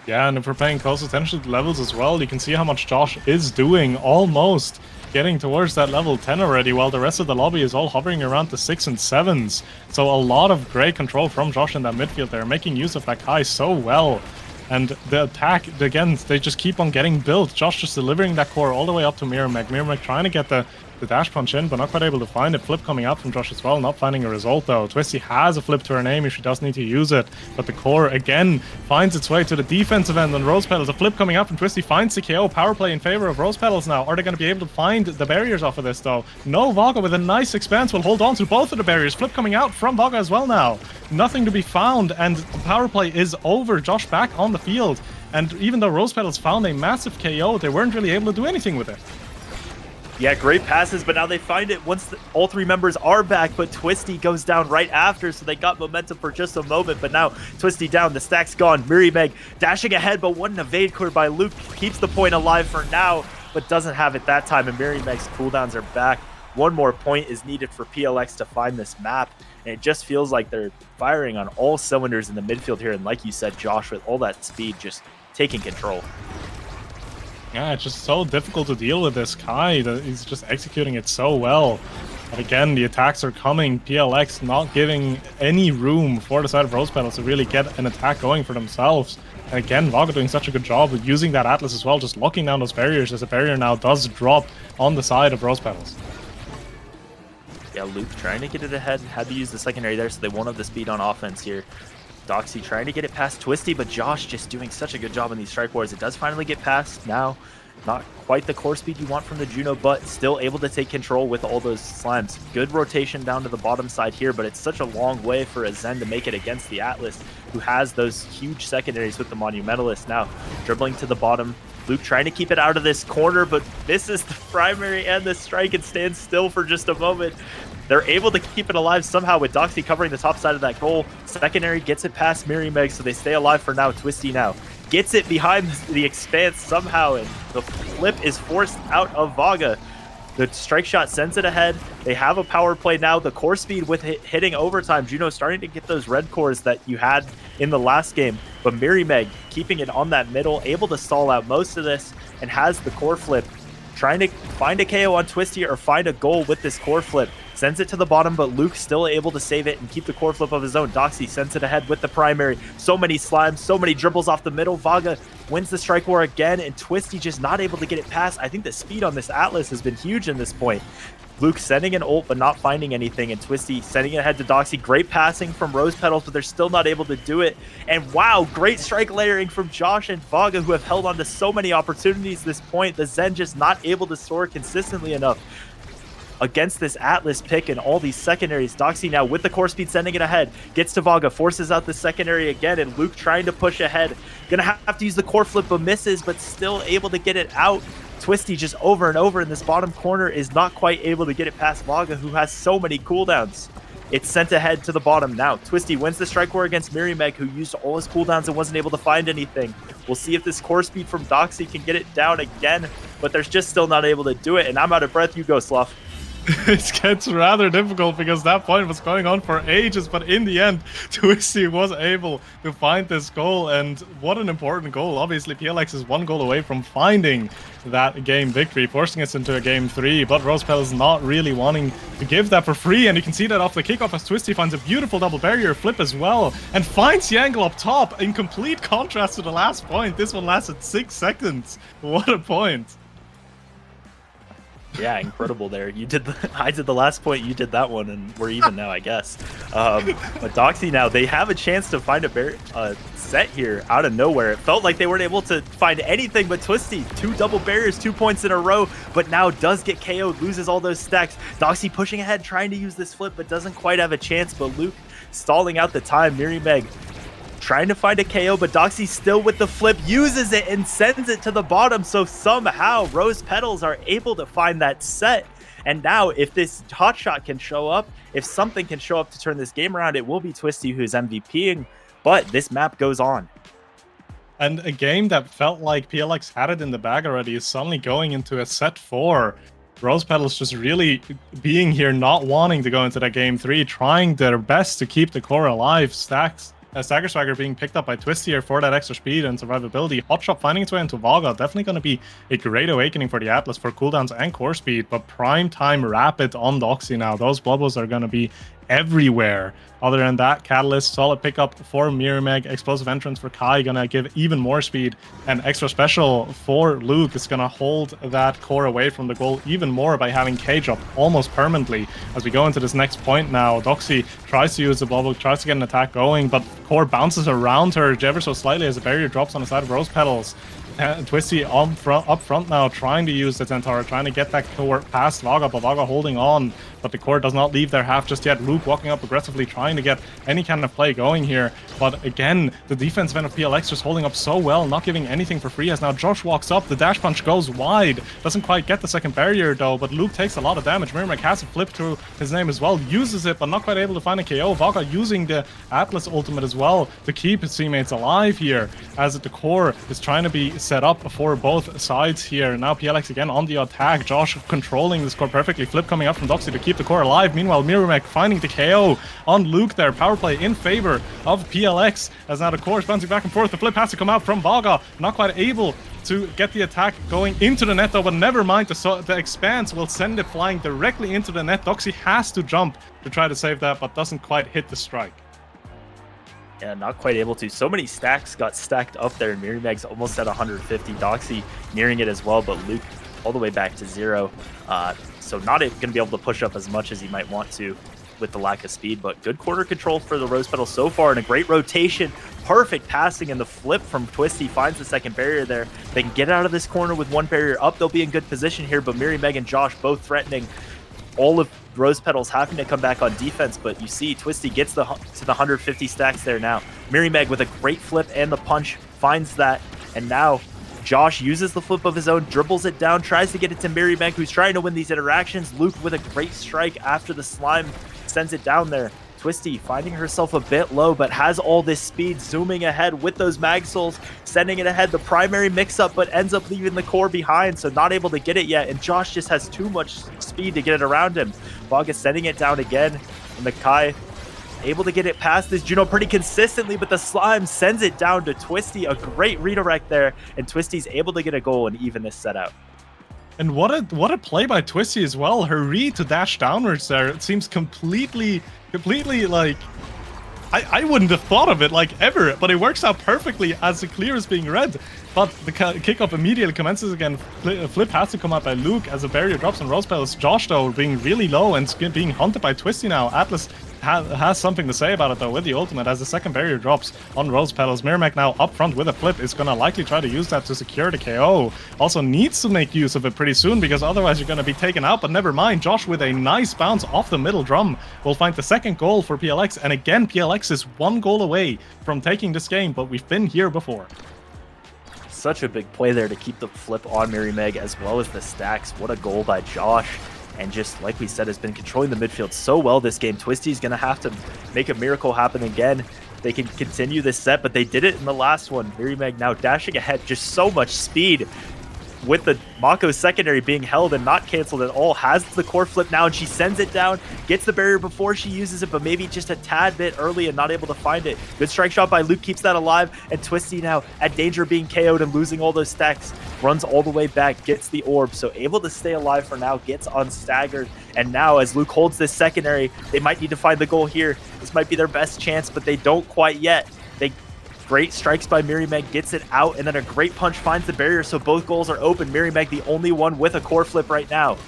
Yeah, and if we're paying close attention to the levels as well, you can see how much Josh is doing, almost getting towards that level 10 already, while the rest of the lobby is all hovering around the 6 and 7s. So a lot of great control from Josh in that midfield there, making use of that Kai so well. And the attack, again, they just keep on getting built. Josh just delivering that core all the way up to Mirimeg. Mirimeg trying to get the dash punch in, but not quite able to find it. Flip coming out from Josh as well, not finding a result though. Twisty has a flip to her name if she does need to use it, but the core again finds its way to the defensive end on Rose Petals. A flip coming out from Twisty finds the KO. Power play in favor of Rose Petals now. Are they going to be able to find the barriers off of this though? No, Vaga with a nice expanse will hold on to both of the barriers. Flip coming out from Vaga as well now. Nothing to be found, and the power play is over. Josh back on the field, and even though Rose Petals found a massive KO, they weren't really able to do anything with it. Yeah, great passes, but now they find it once all three members are back, but Twisty goes down right after, so they got momentum for just a moment, but now Twisty down, the stack's gone. Mirimeg dashing ahead, but what an evade clear by Luke. Keeps the point alive for now, but doesn't have it that time, and Mirimeg's cooldowns are back. One more point is needed for PLX to find this map, and it just feels like they're firing on all cylinders in the midfield here, and like you said, Josh, with all that speed, just taking control. Yeah, it's just so difficult to deal with this Kai. He's just executing it so well. But again, the attacks are coming. PLX not giving any room for the side of Rose Petals to really get an attack going for themselves. And again, Vaga doing such a good job of using that Atlas as well, just locking down those barriers as the barrier now does drop on the side of Rose Petals. Yeah, Luke trying to get it ahead. Had to use the secondary there, so they won't have the speed on offense here. Doxy trying to get it past Twisty, but Josh just doing such a good job in these strike wars. It does finally get past now. Not quite the core speed you want from the Juno, but still able to take control with all those slimes. Good rotation down to the bottom side here, but it's such a long way for a Zen to make it against the Atlas, who has those huge secondaries with the Monumentalist. Now, dribbling to the bottom. Luke trying to keep it out of this corner, but misses the primary and the strike and stands still for just a moment. They're able to keep it alive somehow with Doxy covering the top side of that goal. Secondary gets it past Miri Meg, so they stay alive for now. Twisty now gets it behind the expanse somehow, and the flip is forced out of Vaga. The strike shot sends it ahead. They have a power play now. The core speed with hitting overtime. Juno starting to get those red cores that you had in the last game. But Miri Meg keeping it on that middle, able to stall out most of this, and has the core flip. Trying to find a KO on Twisty or find a goal with this core flip. Sends it to the bottom, but Luke still able to save it and keep the core flip of his own. Doxy sends it ahead with the primary. So many slimes, so many dribbles off the middle. Vaga wins the strike war again, and Twisty just not able to get it past. I think the speed on this Atlas has been huge in this point. Luke sending an ult, but not finding anything, and Twisty sending it ahead to Doxy. Great passing from Rose Petals, but they're still not able to do it. And wow, great strike layering from Josh and Vaga, who have held on to so many opportunities this point. The Zen just not able to soar consistently enough against this Atlas pick and all these secondaries. Doxy now with the core speed sending it ahead. Gets to Vaga, forces out the secondary again, and Luke trying to push ahead. Gonna have to use the core flip, but misses, but still able to get it out. Twisty just over and over in this bottom corner is not quite able to get it past Vaga, who has so many cooldowns. It's sent ahead to the bottom now. Twisty wins the strike war against Miri Meg, who used all his cooldowns and wasn't able to find anything. We'll see if this core speed from Doxy can get it down again, but they're just still not able to do it. And I'm out of breath. You go, Sloth. It gets rather difficult because that point was going on for ages, but in the end, Twisty was able to find this goal, and what an important goal. Obviously, PLX is one goal away from finding that game victory, forcing us into a game 3, but Rose Petals not really wanting to give that for free, and you can see that off the kickoff as Twisty finds a beautiful double barrier flip as well, and finds the angle up top, in complete contrast to the last point. This one lasted 6 seconds. What a point. Yeah, incredible there. You did I did the last point, you did that one, and we're even now, I guess. But Doxy now, they have a chance to find a set here out of nowhere. It felt like they weren't able to find anything but Twisty. 2 double barriers, 2 points in a row, but now does get KO'd, loses all those stacks. Doxy pushing ahead, trying to use this flip, but doesn't quite have a chance. But Luke stalling out the time. Miri Meg trying to find a KO, but Doxy still with the flip, uses it and sends it to the bottom. So somehow Rose Petals are able to find that set. And now if this hotshot can show up, if something can show up to turn this game around, it will be Twisty who's MVPing, but this map goes on. And a game that felt like PLX had it in the bag already is suddenly going into a set 4. Rose Petals just really being here, not wanting to go into that game 3, trying their best to keep the core alive. Stagger Swagger being picked up by Twisty here for that extra speed and survivability. Hotshot finding its way into Vaga. Definitely going to be a great awakening for the Atlas for cooldowns and core speed, but prime time rapid on Doxy now. Those bubbles are going to be everywhere. Other than that, Catalyst, solid pickup for Miri Meg. Explosive entrance for Kai, gonna give even more speed. And extra special for Luke is gonna hold that core away from the goal even more by having Cage up almost permanently. As we go into this next point now, Doxy tries to use the bubble, tries to get an attack going, but core bounces around her ever so slightly as the barrier drops on the side of Rose Petals. Twisty up front now, trying to use the Centaur, trying to get that core past Vaga, but Vaga holding on. But the core does not leave their half just yet. Luke walking up aggressively, trying to get any kind of play going here. But again, the defensive end of PLX just holding up so well, not giving anything for free. As now Josh walks up, the dash punch goes wide. Doesn't quite get the second barrier though, but Luke takes a lot of damage. Miri Meg has a flip through his name as well, uses it, but not quite able to find a KO. Vaga using the Atlas ultimate as well to keep his teammates alive here, as the core is trying to be set up for both sides here. Now PLX again on the attack. Josh controlling the score perfectly. Flip coming up from Doxy to keep the core alive. Meanwhile, Miri Meg finding the KO on Luke there. Power play in favor of PLX, as now the core is bouncing back and forth. The flip has to come out from Vaga. Not quite able to get the attack going into the net though, but never mind. The expanse will send it flying directly into the net. Doxy has to jump to try to save that, but doesn't quite hit the strike. Yeah, not quite able to. So many stacks got stacked up there, and Miri Meg's almost at 150. Doxy nearing it as well, but Luke all the way back to 0. So not going to be able to push up as much as he might want to with the lack of speed, but good corner control for the Rose Petals so far, and a great rotation. Perfect passing, and the flip from Twisty finds the second barrier there. They can get out of this corner with one barrier up. They'll be in good position here, but Miri Meg and Josh both threatening. All of Rose Petals having to come back on defense, but you see Twisty gets to the 150 stacks there now. Miri Meg with a great flip and the punch finds that, and now Josh uses the flip of his own, dribbles it down, tries to get it to Meg, who's trying to win these interactions. Luke with a great strike after the slime sends it down there. Twisty finding herself a bit low, but has all this speed, zooming ahead with those mag souls, sending it ahead. The primary mix-up, but ends up leaving the core behind, so not able to get it yet. And Josh just has too much speed to get it around him. Vaga sending it down again, and the Kai able to get it past this Juno pretty consistently, but the slime sends it down to Twisty. A great redirect there, and Twisty's able to get a goal and even this set out. And what a play by Twisty as well. Her read to dash downwards there, it seems completely like I wouldn't have thought of it like ever, but it works out perfectly as the clear is being read. But the kickoff immediately commences again. Flip has to come out by Luke as the barrier drops on Rose Petals. Josh though being really low and being hunted by Twisty now. Atlas has something to say about it though with the ultimate as the second barrier drops on Rose Petals. Miramac now up front with a flip is gonna likely try to use that to secure the KO. Also needs to make use of it pretty soon because otherwise you're gonna be taken out, but never mind. Josh with a nice bounce off the middle drum will find the second goal for PLX, and again PLX is one goal away from taking this game, but we've been here before. Such a big play there to keep the flip on Meg as well as the stacks. What a goal by Josh. And just like we said, has been controlling the midfield so well this game. Twisty's going to have to make a miracle happen again. They can continue this set, but they did it in the last one. Meg now dashing ahead, just so much speed. With the Mako secondary being held and not canceled at all, has the core flip now, and she sends it down, gets the barrier before she uses it, but maybe just a tad bit early and not able to find it. Good strike shot by Luke, keeps that alive, and Twisty now at danger of being KO'd and losing all those stacks, runs all the way back, gets the orb, so able to stay alive for now, gets unstaggered, and now as Luke holds this secondary, they might need to find the goal here. This might be their best chance, but they don't quite yet. Great strikes by Meg, gets it out, and then a great punch finds the barrier, so both goals are open. Meg, the only one with a core flip right now,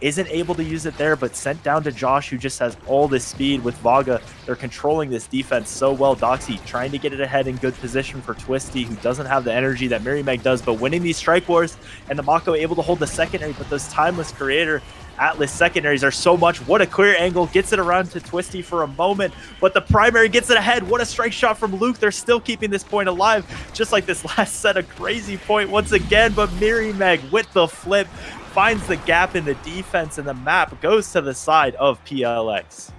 isn't able to use it there, but sent down to Josh, who just has all this speed with Vaga. They're controlling this defense so well. Doxy trying to get it ahead in good position for Twisty, who doesn't have the energy that Meg does, but winning these strike wars, and the Mako able to hold the secondary, but those timeless creator Atlas secondaries are so much. What a clear angle, gets it around to Twisty for a moment, but the primary gets it ahead. What a strike shot from Luke. They're still keeping this point alive, just like this last set. A crazy point once again, but Meg with the flip finds the gap in the defense, and the map goes to the side of PLX.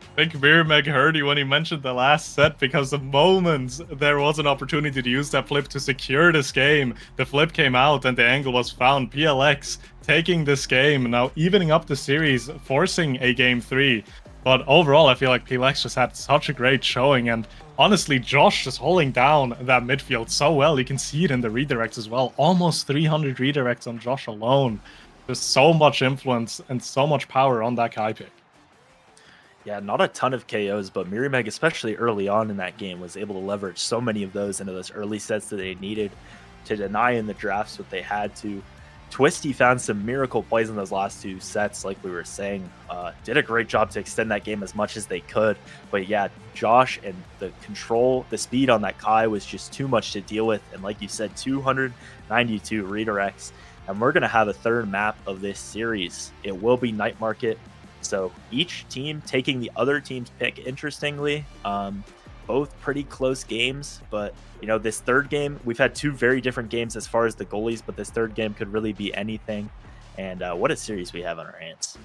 I think Miramac heard you when he mentioned the last set, because the moment there was an opportunity to use that flip to secure this game, the flip came out and the angle was found. PLX taking this game, now evening up the series, forcing a game 3. But overall, I feel like PLX just had such a great showing, and honestly, Josh just holding down that midfield so well. You can see it in the redirects as well. Almost 300 redirects on Josh alone. There's so much influence and so much power on that Kai pick. Yeah, not a ton of KOs, but Meg, especially early on in that game, was able to leverage so many of those into those early sets that they needed to deny in the drafts what they had to. Twisty found some miracle plays in those last two sets, like we were saying. Did a great job to extend that game as much as they could. But yeah, Josh and the control, the speed on that Kai was just too much to deal with. And like you said, 292 redirects. And we're going to have a third map of this series. It will be Night Market. So each team taking the other team's pick, interestingly. Both pretty close games, but you know, this third game, we've had two very different games as far as the goalies, but this third game could really be anything. And what a series we have on our hands.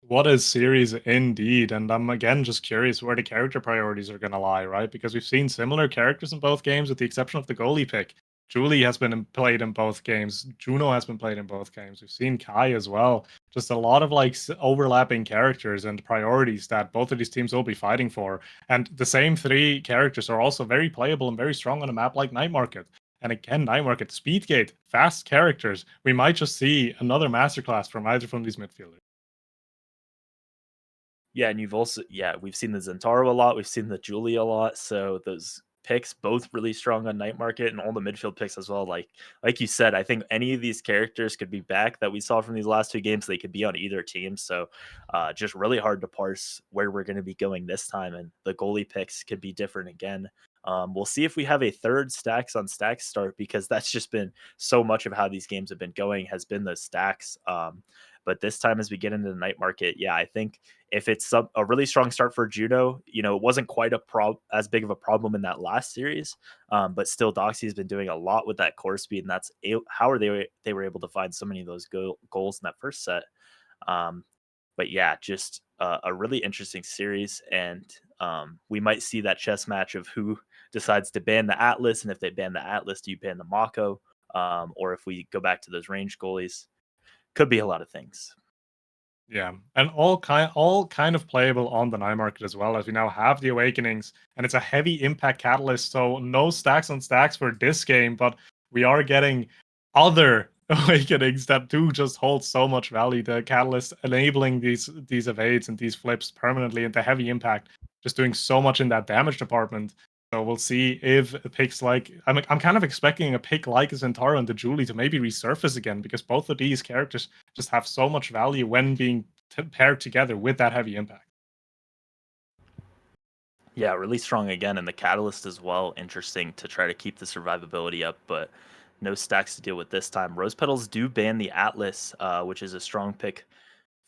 What a series indeed. And I'm again just curious where the character priorities are going to lie, right? Because we've seen similar characters in both games with the exception of the goalie pick. Julie has been played in both games. Juno has been played in both games. We've seen Kai as well. Just a lot of like overlapping characters and priorities that both of these teams will be fighting for. And the same three characters are also very playable and very strong on a map like Night Market. And again, Night Market, Speedgate, fast characters. We might just see another masterclass from either from these midfielders. Yeah, and you've also, yeah, we've seen the Zentaro a lot. We've seen the Julie a lot. So those picks both really strong on Night Market, and all the midfield picks as well. Like you said, I think any of these characters could be back that we saw from these last two games. They could be on either team. So just really hard to parse where we're going to be going this time. And the goalie picks could be different again. We'll see if we have a third stacks on stacks start, because that's just been so much of how these games have been going, has been the stacks. But this time, as we get into the Night Market, yeah, I think if it's a really strong start for Juno, it wasn't quite as big of a problem in that last series, but still Doxy's been doing a lot with that core speed, and that's how are they were able to find so many of those goals in that first set. Um, but yeah, just a really interesting series, and we might see that chess match of who decides to ban the Atlas, and if they ban the Atlas, do you ban the Mako, or if we go back to those range goalies? Could be a lot of things. Yeah, and all kind of playable on the Nine market as well, as we now have the Awakenings, and it's a heavy impact catalyst, so no stacks on stacks for this game, but we are getting other Awakenings that do just hold so much value. The catalyst enabling these evades and these flips permanently into heavy impact, just doing so much in that damage department. So we'll see if picks like I'm kind of expecting a pick like Zentaro and the Julie to maybe resurface again, because both of these characters just have so much value when being paired together with that heavy impact. Yeah, really strong again, and the Catalyst as well. Interesting to try to keep the survivability up, but no stacks to deal with this time. Rose Petals do ban the Atlas, which is a strong pick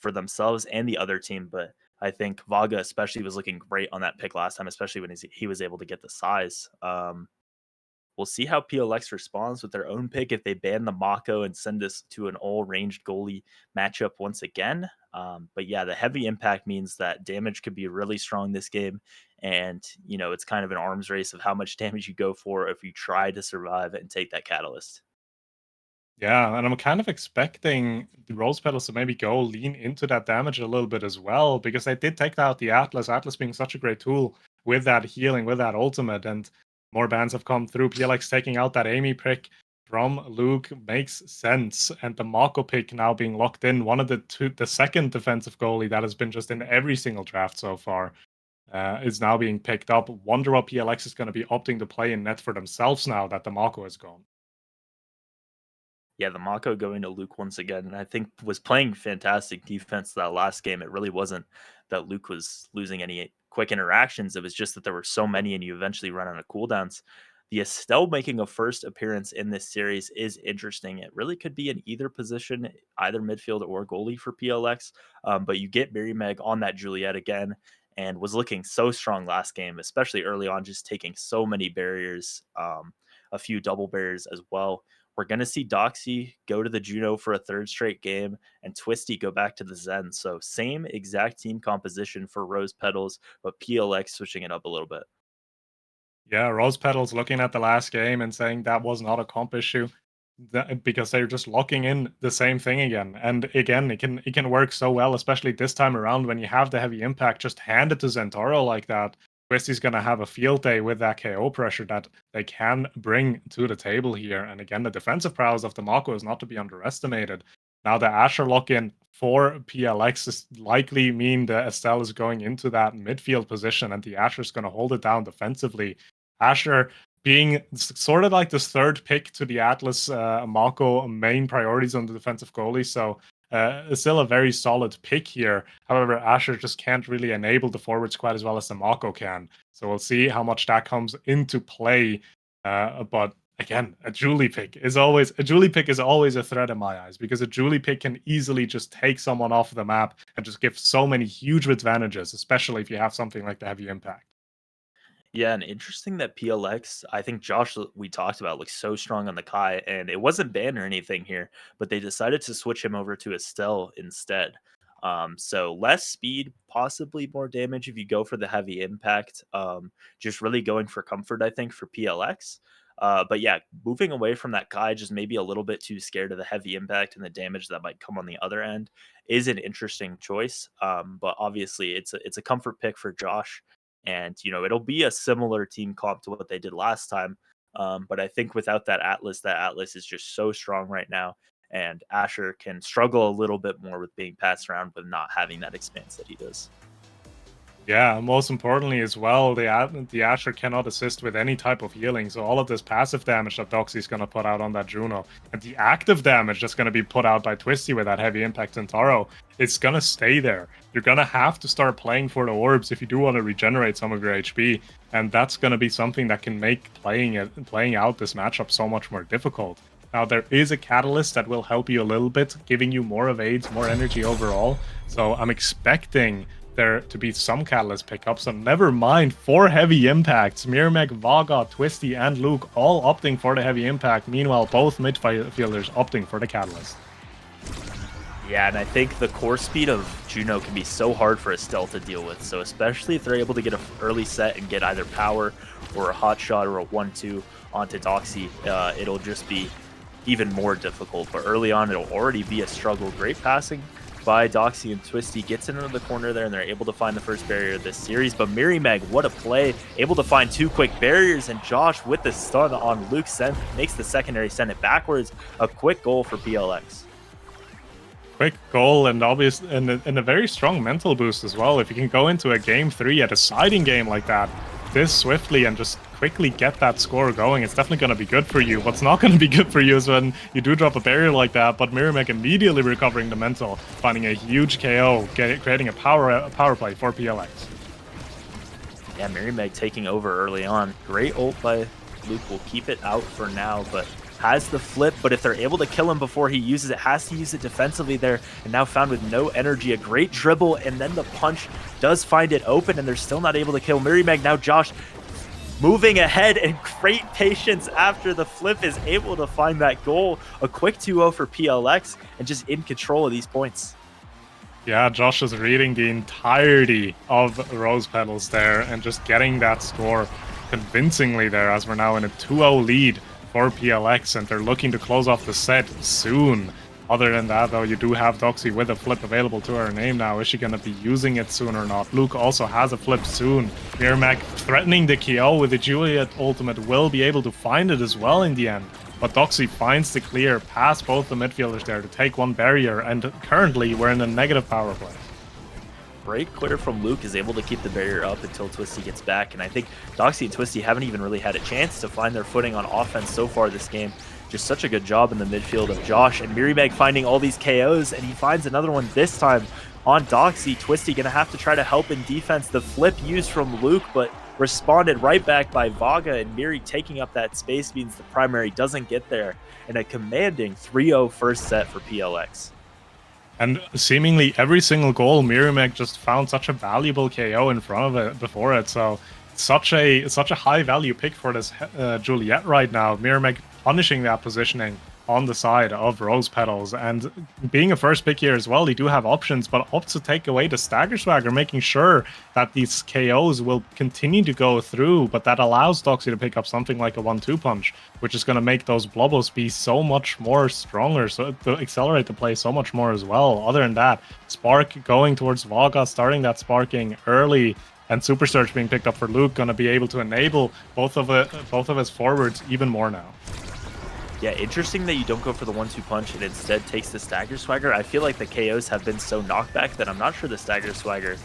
for themselves and the other team, but I think Vaga especially was looking great on that pick last time, especially when he was able to get the size. We'll see how PLX responds with their own pick if they ban the Mako and send this to an all ranged goalie matchup once again. But yeah, the heavy impact means that damage could be really strong this game. And, it's kind of an arms race of how much damage you go for if you try to survive and take that catalyst. Yeah, and I'm kind of expecting the Rose Petals to maybe go lean into that damage a little bit as well, because they did take out the Atlas, Atlas being such a great tool with that healing, with that ultimate, and more bans have come through. PLX taking out that Amy pick from Luke makes sense, and the Mako pick now being locked in, one of the second defensive goalie that has been just in every single draft so far. Is now being picked up. Wonder what PLX is going to be opting to play in net for themselves now that the Mako is gone. Yeah, the Mako going to Luke once again, and I think was playing fantastic defense that last game. It really wasn't that Luke was losing any quick interactions. It was just that there were so many, and you eventually run out of cooldowns. The Estelle making a first appearance in this series is interesting. It really could be in either position, either midfield or goalie for PLX. But you get Mary Meg on that Juliet again, and was looking so strong last game, especially early on, just taking so many barriers, a few double barriers as well. We're going to see Doxy go to the Juno for a third straight game and Twisty go back to the Zen. So, same exact team composition for Rose Petals, but PLX switching it up a little bit. Yeah, Rose Petals looking at the last game and saying that was not a comp issue, because they're just locking in the same thing again. And again, it can work so well, especially this time around when you have the heavy impact. Just hand it to Zentaro like that. Twisty's gonna have a field day with that KO pressure that they can bring to the table here. And again, the defensive prowess of the Mako is not to be underestimated. Now the Asher lock-in for PLX is likely mean that Estelle is going into that midfield position, and the Asher's gonna hold it down defensively. Asher being sort of like this third pick to the Atlas Mako main priorities on the defensive goalie. So it's still a very solid pick here. However, Asher just can't really enable the forwards quite as well as the Mako can. So we'll see how much that comes into play. But again, a Julie pick is always a threat in my eyes, because a Julie pick can easily just take someone off the map and just give so many huge advantages, especially if you have something like the heavy impact. Yeah, and interesting that PLX, I think Josh, we talked about, looks so strong on the Kai, and it wasn't banned or anything here, but they decided to switch him over to Estelle instead. So less speed, possibly more damage if you go for the heavy impact. Just really going for comfort, I think, for PLX. But yeah, moving away from that Kai, just maybe a little bit too scared of the heavy impact and the damage that might come on the other end, is an interesting choice. But obviously, it's a comfort pick for Josh, and it'll be a similar team comp to what they did last time. But I think without that Atlas is just so strong right now, and Asher can struggle a little bit more with being passed around with not having that expanse that he does. Yeah, most importantly as well, the Asher cannot assist with any type of healing, so all of this passive damage that Doxy's going to put out on that Juno, and the active damage that's going to be put out by Twisty with that heavy impact Taro, it's going to stay there. You're going to have to start playing for the orbs if you do want to regenerate some of your HP, and that's going to be something that can make playing out this matchup so much more difficult. Now, there is a catalyst that will help you a little bit, giving you more evades, more energy overall, so I'm expecting there to be some Catalyst pickups, so never mind 4 heavy impacts. Mirmek, Vaga, Twisty, and Luke all opting for the heavy impact. Meanwhile, both midfielders opting for the Catalyst. Yeah, and I think the core speed of Juno can be so hard for Estelle to deal with. So especially if they're able to get an early set and get either power or a hot shot or a 1-2 onto Doxy, it'll just be even more difficult. But early on, it'll already be a struggle. Great passing by Doxy, and Twisty gets into the corner there, and they're able to find the first barrier of this series. But Mirimeg, what a play. Able to find 2 quick barriers, and Josh with the stun on Luke makes the secondary send it backwards. A quick goal for PLX. Quick goal and obvious and a very strong mental boost as well. If you can go into a game 3, a deciding game like that, this swiftly and just quickly get that score going, it's definitely going to be good for you. What's not going to be good for you is when you do drop a barrier like that, but Mirimeg immediately recovering the mental, finding a huge KO, creating a power play for PLX. Yeah, Mirimeg taking over early on. Great ult by Luke. Will keep it out for now, but has the flip, but if they're able to kill him before he uses it, has to use it defensively there, and now found with no energy. A great dribble, and then the punch does find it open, and they're still not able to kill Mirimeg. Now Josh moving ahead, and great patience after the flip is able to find that goal. A quick 2-0 for PLX, and just in control of these points. Yeah, Josh is reading the entirety of Rose Petals there, and just getting that score convincingly there, as we're now in a 2-0 lead for PLX, and they're looking to close off the set soon. Other than that, though, you do have Doxy with a flip available to her name now. Is she going to be using it soon or not? Luke also has a flip soon. Mirmak threatening the KO with the Juliet ultimate, will be able to find it as well in the end. But Doxy finds the clear past both the midfielders there to take 1 barrier, and currently we're in a negative power play. Great clear from Luke, is able to keep the barrier up until Twisty gets back, and I think Doxy and Twisty haven't even really had a chance to find their footing on offense so far this game. Just such a good job in the midfield of Josh, and Mirimeg finding all these KOs, and he finds another one this time on Doxy. Twisty gonna have to try to help in defense. The flip used from Luke, but responded right back by Vaga, and Miri taking up that space means the primary doesn't get there, and a commanding 3-0 first set for PLX. And seemingly every single goal, Mirimeg just found such a valuable KO in front of it before it. So such a high value pick for this Juliet right now. Mirimeg punishing that positioning on the side of Rose Petals, and being a first pick here as well, they do have options, but opts to take away the Stagger Swagger, making sure that these KOs will continue to go through, but that allows Doxy to pick up something like a 1-2 punch, which is going to make those Blobos be so much more stronger, so to accelerate the play so much more as well. Other than that, Spark going towards Vaga, starting that sparking early, and Super Surge being picked up for Luke, going to be able to enable both of his forwards even more now. Yeah, interesting that you don't go for the 1-2 punch and instead takes the Stagger Swagger. I feel like the KOs have been so knockback that I'm not sure the Stagger Swagger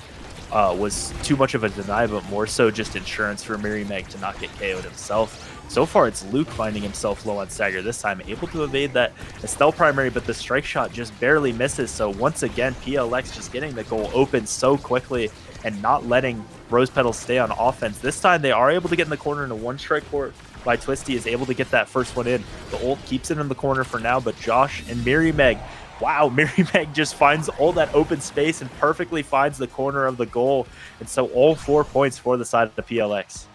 was too much of a deny, but more so just insurance for Mirimeg to not get KO'd himself. So far, it's Luke finding himself low on Stagger this time, able to evade that Estelle primary, but the strike shot just barely misses. So once again, PLX just getting the goal open so quickly and not letting Rose Petals stay on offense. This time, they are able to get in the corner in a 1-strike court. By Twisty is able to get that first one in. The ult keeps it in the corner for now, but Josh and Mirimeg, wow, Mirimeg just finds all that open space and perfectly finds the corner of the goal. And so all 4 points for the side of the PLX.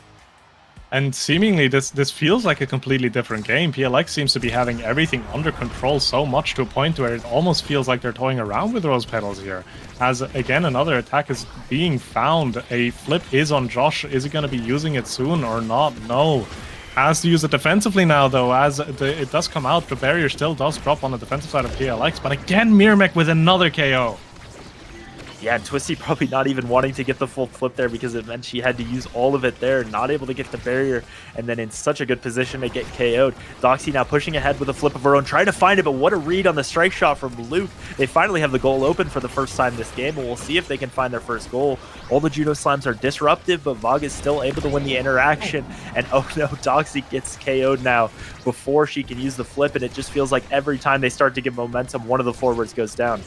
And seemingly this feels like a completely different game. PLX seems to be having everything under control so much to a point where it almost feels like they're toying around with Rose Petals here. As again, another attack is being found. A flip is on Josh. Is he going to be using it soon or not? No. Has to use it defensively now, though, as it does come out. The barrier still does drop on the defensive side of PLX, but again, Mirimeg with another KO. Yeah, and Twisty probably not even wanting to get the full flip there because it meant she had to use all of it there, not able to get the barrier, and then in such a good position to get KO'd. Doxy now pushing ahead with a flip of her own, trying to find it, but what a read on the strike shot from Luke. They finally have the goal open for the first time this game, and we'll see if they can find their first goal. All the Juno Slimes are disruptive, but Vaga is still able to win the interaction, and oh no, Doxy gets KO'd now before she can use the flip, and it just feels like every time they start to get momentum, one of the forwards goes down.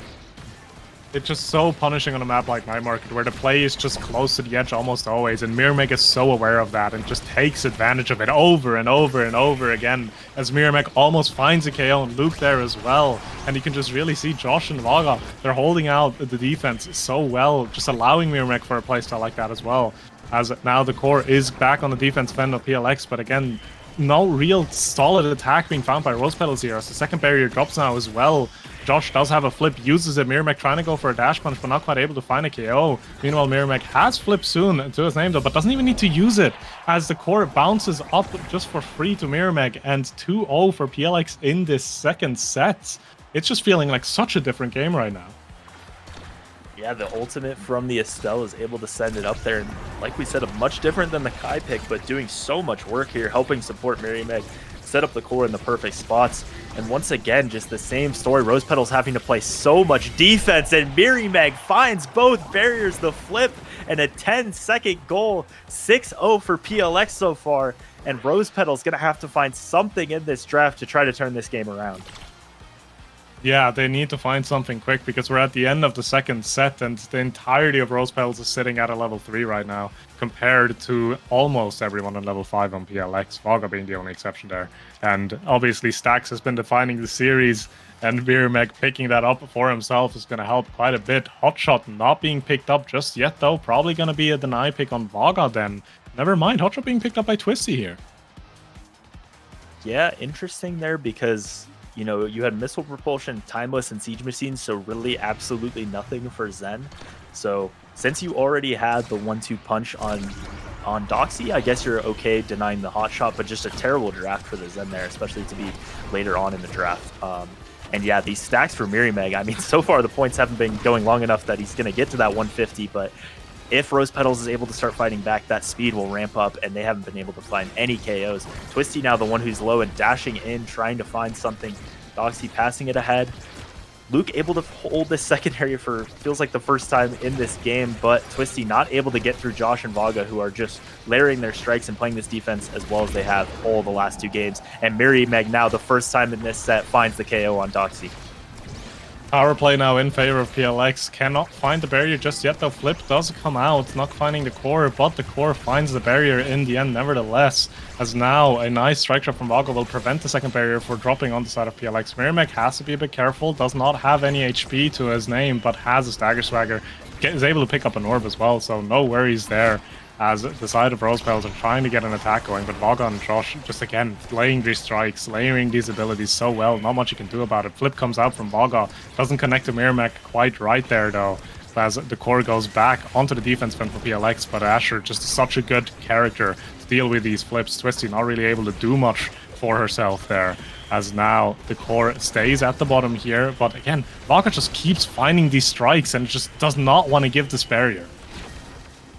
It's just so punishing on a map like Night Market, where the play is just close to the edge almost always, and Miramac is so aware of that and just takes advantage of it over and over and over again, as Miramac almost finds a KO, and Luke there as well. And you can just really see Josh and Vaga, they're holding out the defense so well, just allowing Miramac for a playstyle like that as well. As now the core is back on the defensive end of PLX, but again, no real solid attack being found by Rose Petals here, as the second barrier drops now as well. Josh does have a flip, uses it. Miramac trying to go for a dash punch, but not quite able to find a KO. Meanwhile, Miramac has flip soon to his name, though, but doesn't even need to use it, as the core bounces up just for free to Miramac, and 2-0 for PLX in this second set. It's just feeling like such a different game right now. Yeah, the ultimate from the Estelle is able to send it up there, and like we said, much different than the Kai pick, but doing so much work here, helping support Miramac, set up the core in the perfect spots. And once again, just the same story. Rose Petals having to play so much defense, and Miramac finds both barriers, the flip, and a 10-second goal. 6-0 for PLX so far, and Rose Petals going to have to find something in this draft to try to turn this game around. Yeah, they need to find something quick, because we're at the end of the second set, and the entirety of Rose Petals is sitting at a level 3 right now, compared to almost everyone on level 5 on PLX, Vaga being the only exception there. And obviously Stax has been defining the series, and Miramac picking that up for himself is going to help quite a bit. Hotshot not being picked up just yet, though. Probably going to be a deny pick on Vaga then. Never mind, Hotshot being picked up by Twisty here. Yeah, interesting there, because you know, you had missile propulsion, timeless, and siege machines, so really absolutely nothing for Zen. So since you already had the 1-2 punch on Doxy, I guess you're okay denying the hot shot, but just a terrible draft for the Zen there, especially to be later on in the draft. And yeah, these stacks for Miramac, I mean, so far the points haven't been going long enough that he's going to get to that 150, but if Rose Petals is able to start fighting back, that speed will ramp up, and they haven't been able to find any KOs. Twisty now the one who's low and dashing in, trying to find something. Doxy passing it ahead. Luke able to hold this secondary for feels like the first time in this game, but Twisty not able to get through Josh and Vaga, who are just layering their strikes and playing this defense as well as they have all the last two games. And Miramac now, the first time in this set, finds the KO on Doxy. Power play now in favor of PLX. Cannot find the barrier just yet, though. Flip does come out, not finding the core, but the core finds the barrier in the end nevertheless, as now a nice strike shot from Vaga will prevent the second barrier for dropping on the side of PLX. Miramac has to be a bit careful, does not have any HP to his name, but has a stagger swagger, is able to pick up an orb as well, so no worries there, as the side of Rose Petals are trying to get an attack going, but Vaga and Josh just again laying these strikes, layering these abilities so well, not much you can do about it. Flip comes out from Vaga, doesn't connect to Miramac quite right there though, as the core goes back onto the defense front for PLX, but Asher just such a good character to deal with these flips. Twisty not really able to do much for herself there, as now the core stays at the bottom here, but again, Vaga just keeps finding these strikes and just does not want to give this barrier.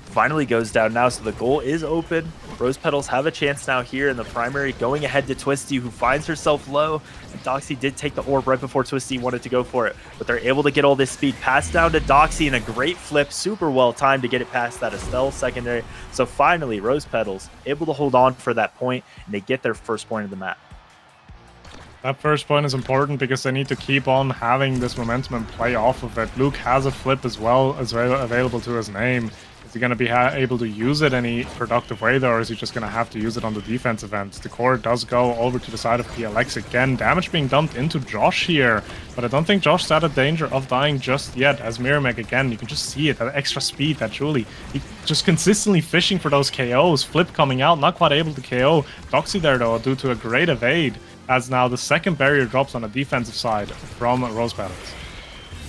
Finally goes down now, so the goal is open. Rose Petals have a chance now here in the primary, going ahead to Twisty, who finds herself low. And Doxy did take the orb right before Twisty wanted to go for it, but they're able to get all this speed passed down to Doxy in a great flip, super well timed to get it past that Estelle secondary. So finally, Rose Petals able to hold on for that point, and they get their first point of the map. That first point is important because they need to keep on having this momentum and play off of it. Luke has a flip as well as available to his name. Is he going to be able to use it any productive way though, or is he just going to have to use it on the defensive end? The core does go over to the side of PLX again. Damage being dumped into Josh here, but I don't think Josh's out of danger of dying just yet, as Miramac again, you can just see it, that extra speed that Julie, he just consistently fishing for those KOs. Flip coming out, not quite able to KO Doxy there though, due to a great evade, as now the second barrier drops on the defensive side from Rose Petals.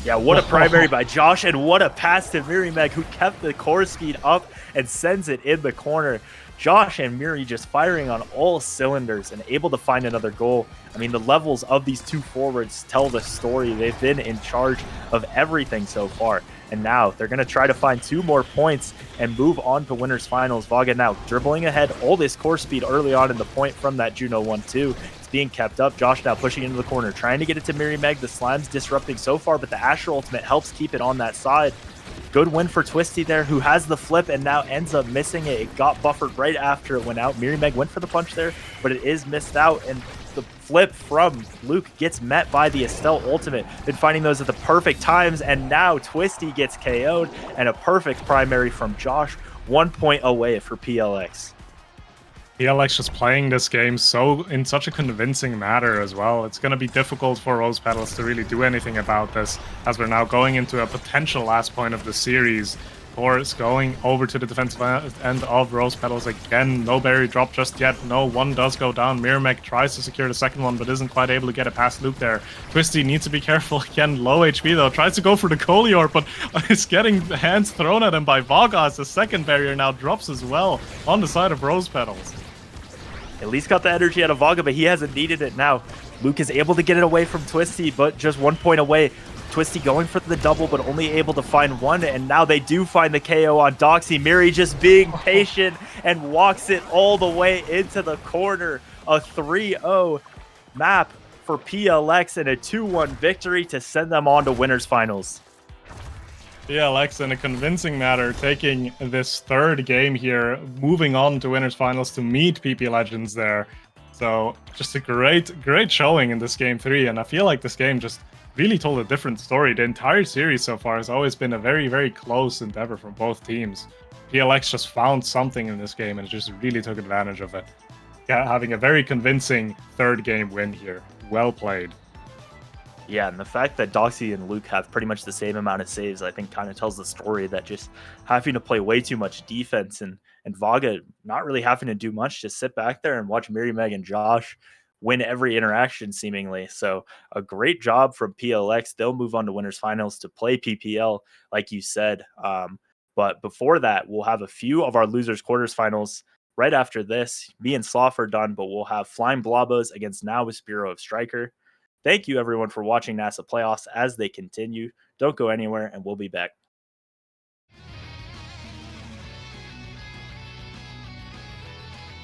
Yeah, what a primary by Josh, and what a pass to Miramac, who kept the core speed up and sends it in the corner. Josh and Miri just firing on all cylinders and able to find another goal. I mean, the levels of these two forwards tell the story. They've been in charge of everything so far. And now they're going to try to find 2 more points and move on to winners finals. Vaga now dribbling ahead, all this core speed early on in the point from that Juno 1-2. It's being kept up. Josh now pushing into the corner, trying to get it to Miramac. The Slime's disrupting so far, but the Asher ultimate helps keep it on that side. Good win for Twisty there, who has the flip and now ends up missing it. It got buffered right after it went out. Miramac went for the punch there, but it is missed out. And the flip from Luke gets met by the Estelle ultimate. Been finding those at the perfect times, and now Twisty gets KO'd, and a perfect primary from Josh. 1 point away for PLX. PLX just playing this game in such a convincing manner as well. It's going to be difficult for Rose Petals to really do anything about this, as we're now going into a potential last point of the series. Course going over to the defensive end of Rose Petals again. No berry drop just yet. No, one does go down. Mirmek tries to secure the second one, but isn't quite able to get it past Luke there. Twisty needs to be careful again. Low HP though. Tries to go for the Colior, but is getting hands thrown at him by Vaga as the second barrier now drops as well on the side of Rose Petals. At least got the energy out of Vaga, but he hasn't needed it now. Luke is able to get it away from Twisty, but just 1 point away. Twisty going for the double, but only able to find one, and now they do find the KO on Doxy. Miri just being patient and walks it all the way into the corner. A 3-0 map for PLX and a 2-1 victory to send them on to winners finals. PLX in a convincing manner taking this third game here, moving on to winners finals to meet PP Legends there. So just a great showing in this game 3, and I feel like this game just really told a different story. The entire series so far has always been a very close endeavor from both teams. PLX just found something in this game and just really took advantage of it. Yeah, having a very convincing third game win here. Well played. Yeah, and the fact that Doxy and Luke have pretty much the same amount of saves, I think kind of tells the story that just having to play way too much defense and Vaga not really having to do much, just sit back there and watch Miri, Meg, and Josh win every interaction seemingly. So a great job from PLX. They'll move on to winners finals to play PPL, like you said. But before that, we'll have a few of our losers quarters finals right after this. Me and Sloth are done, but we'll have Flying Blobos against Now Bureau of Striker. Thank you everyone for watching NASA playoffs as they continue. Don't go anywhere, and we'll be back.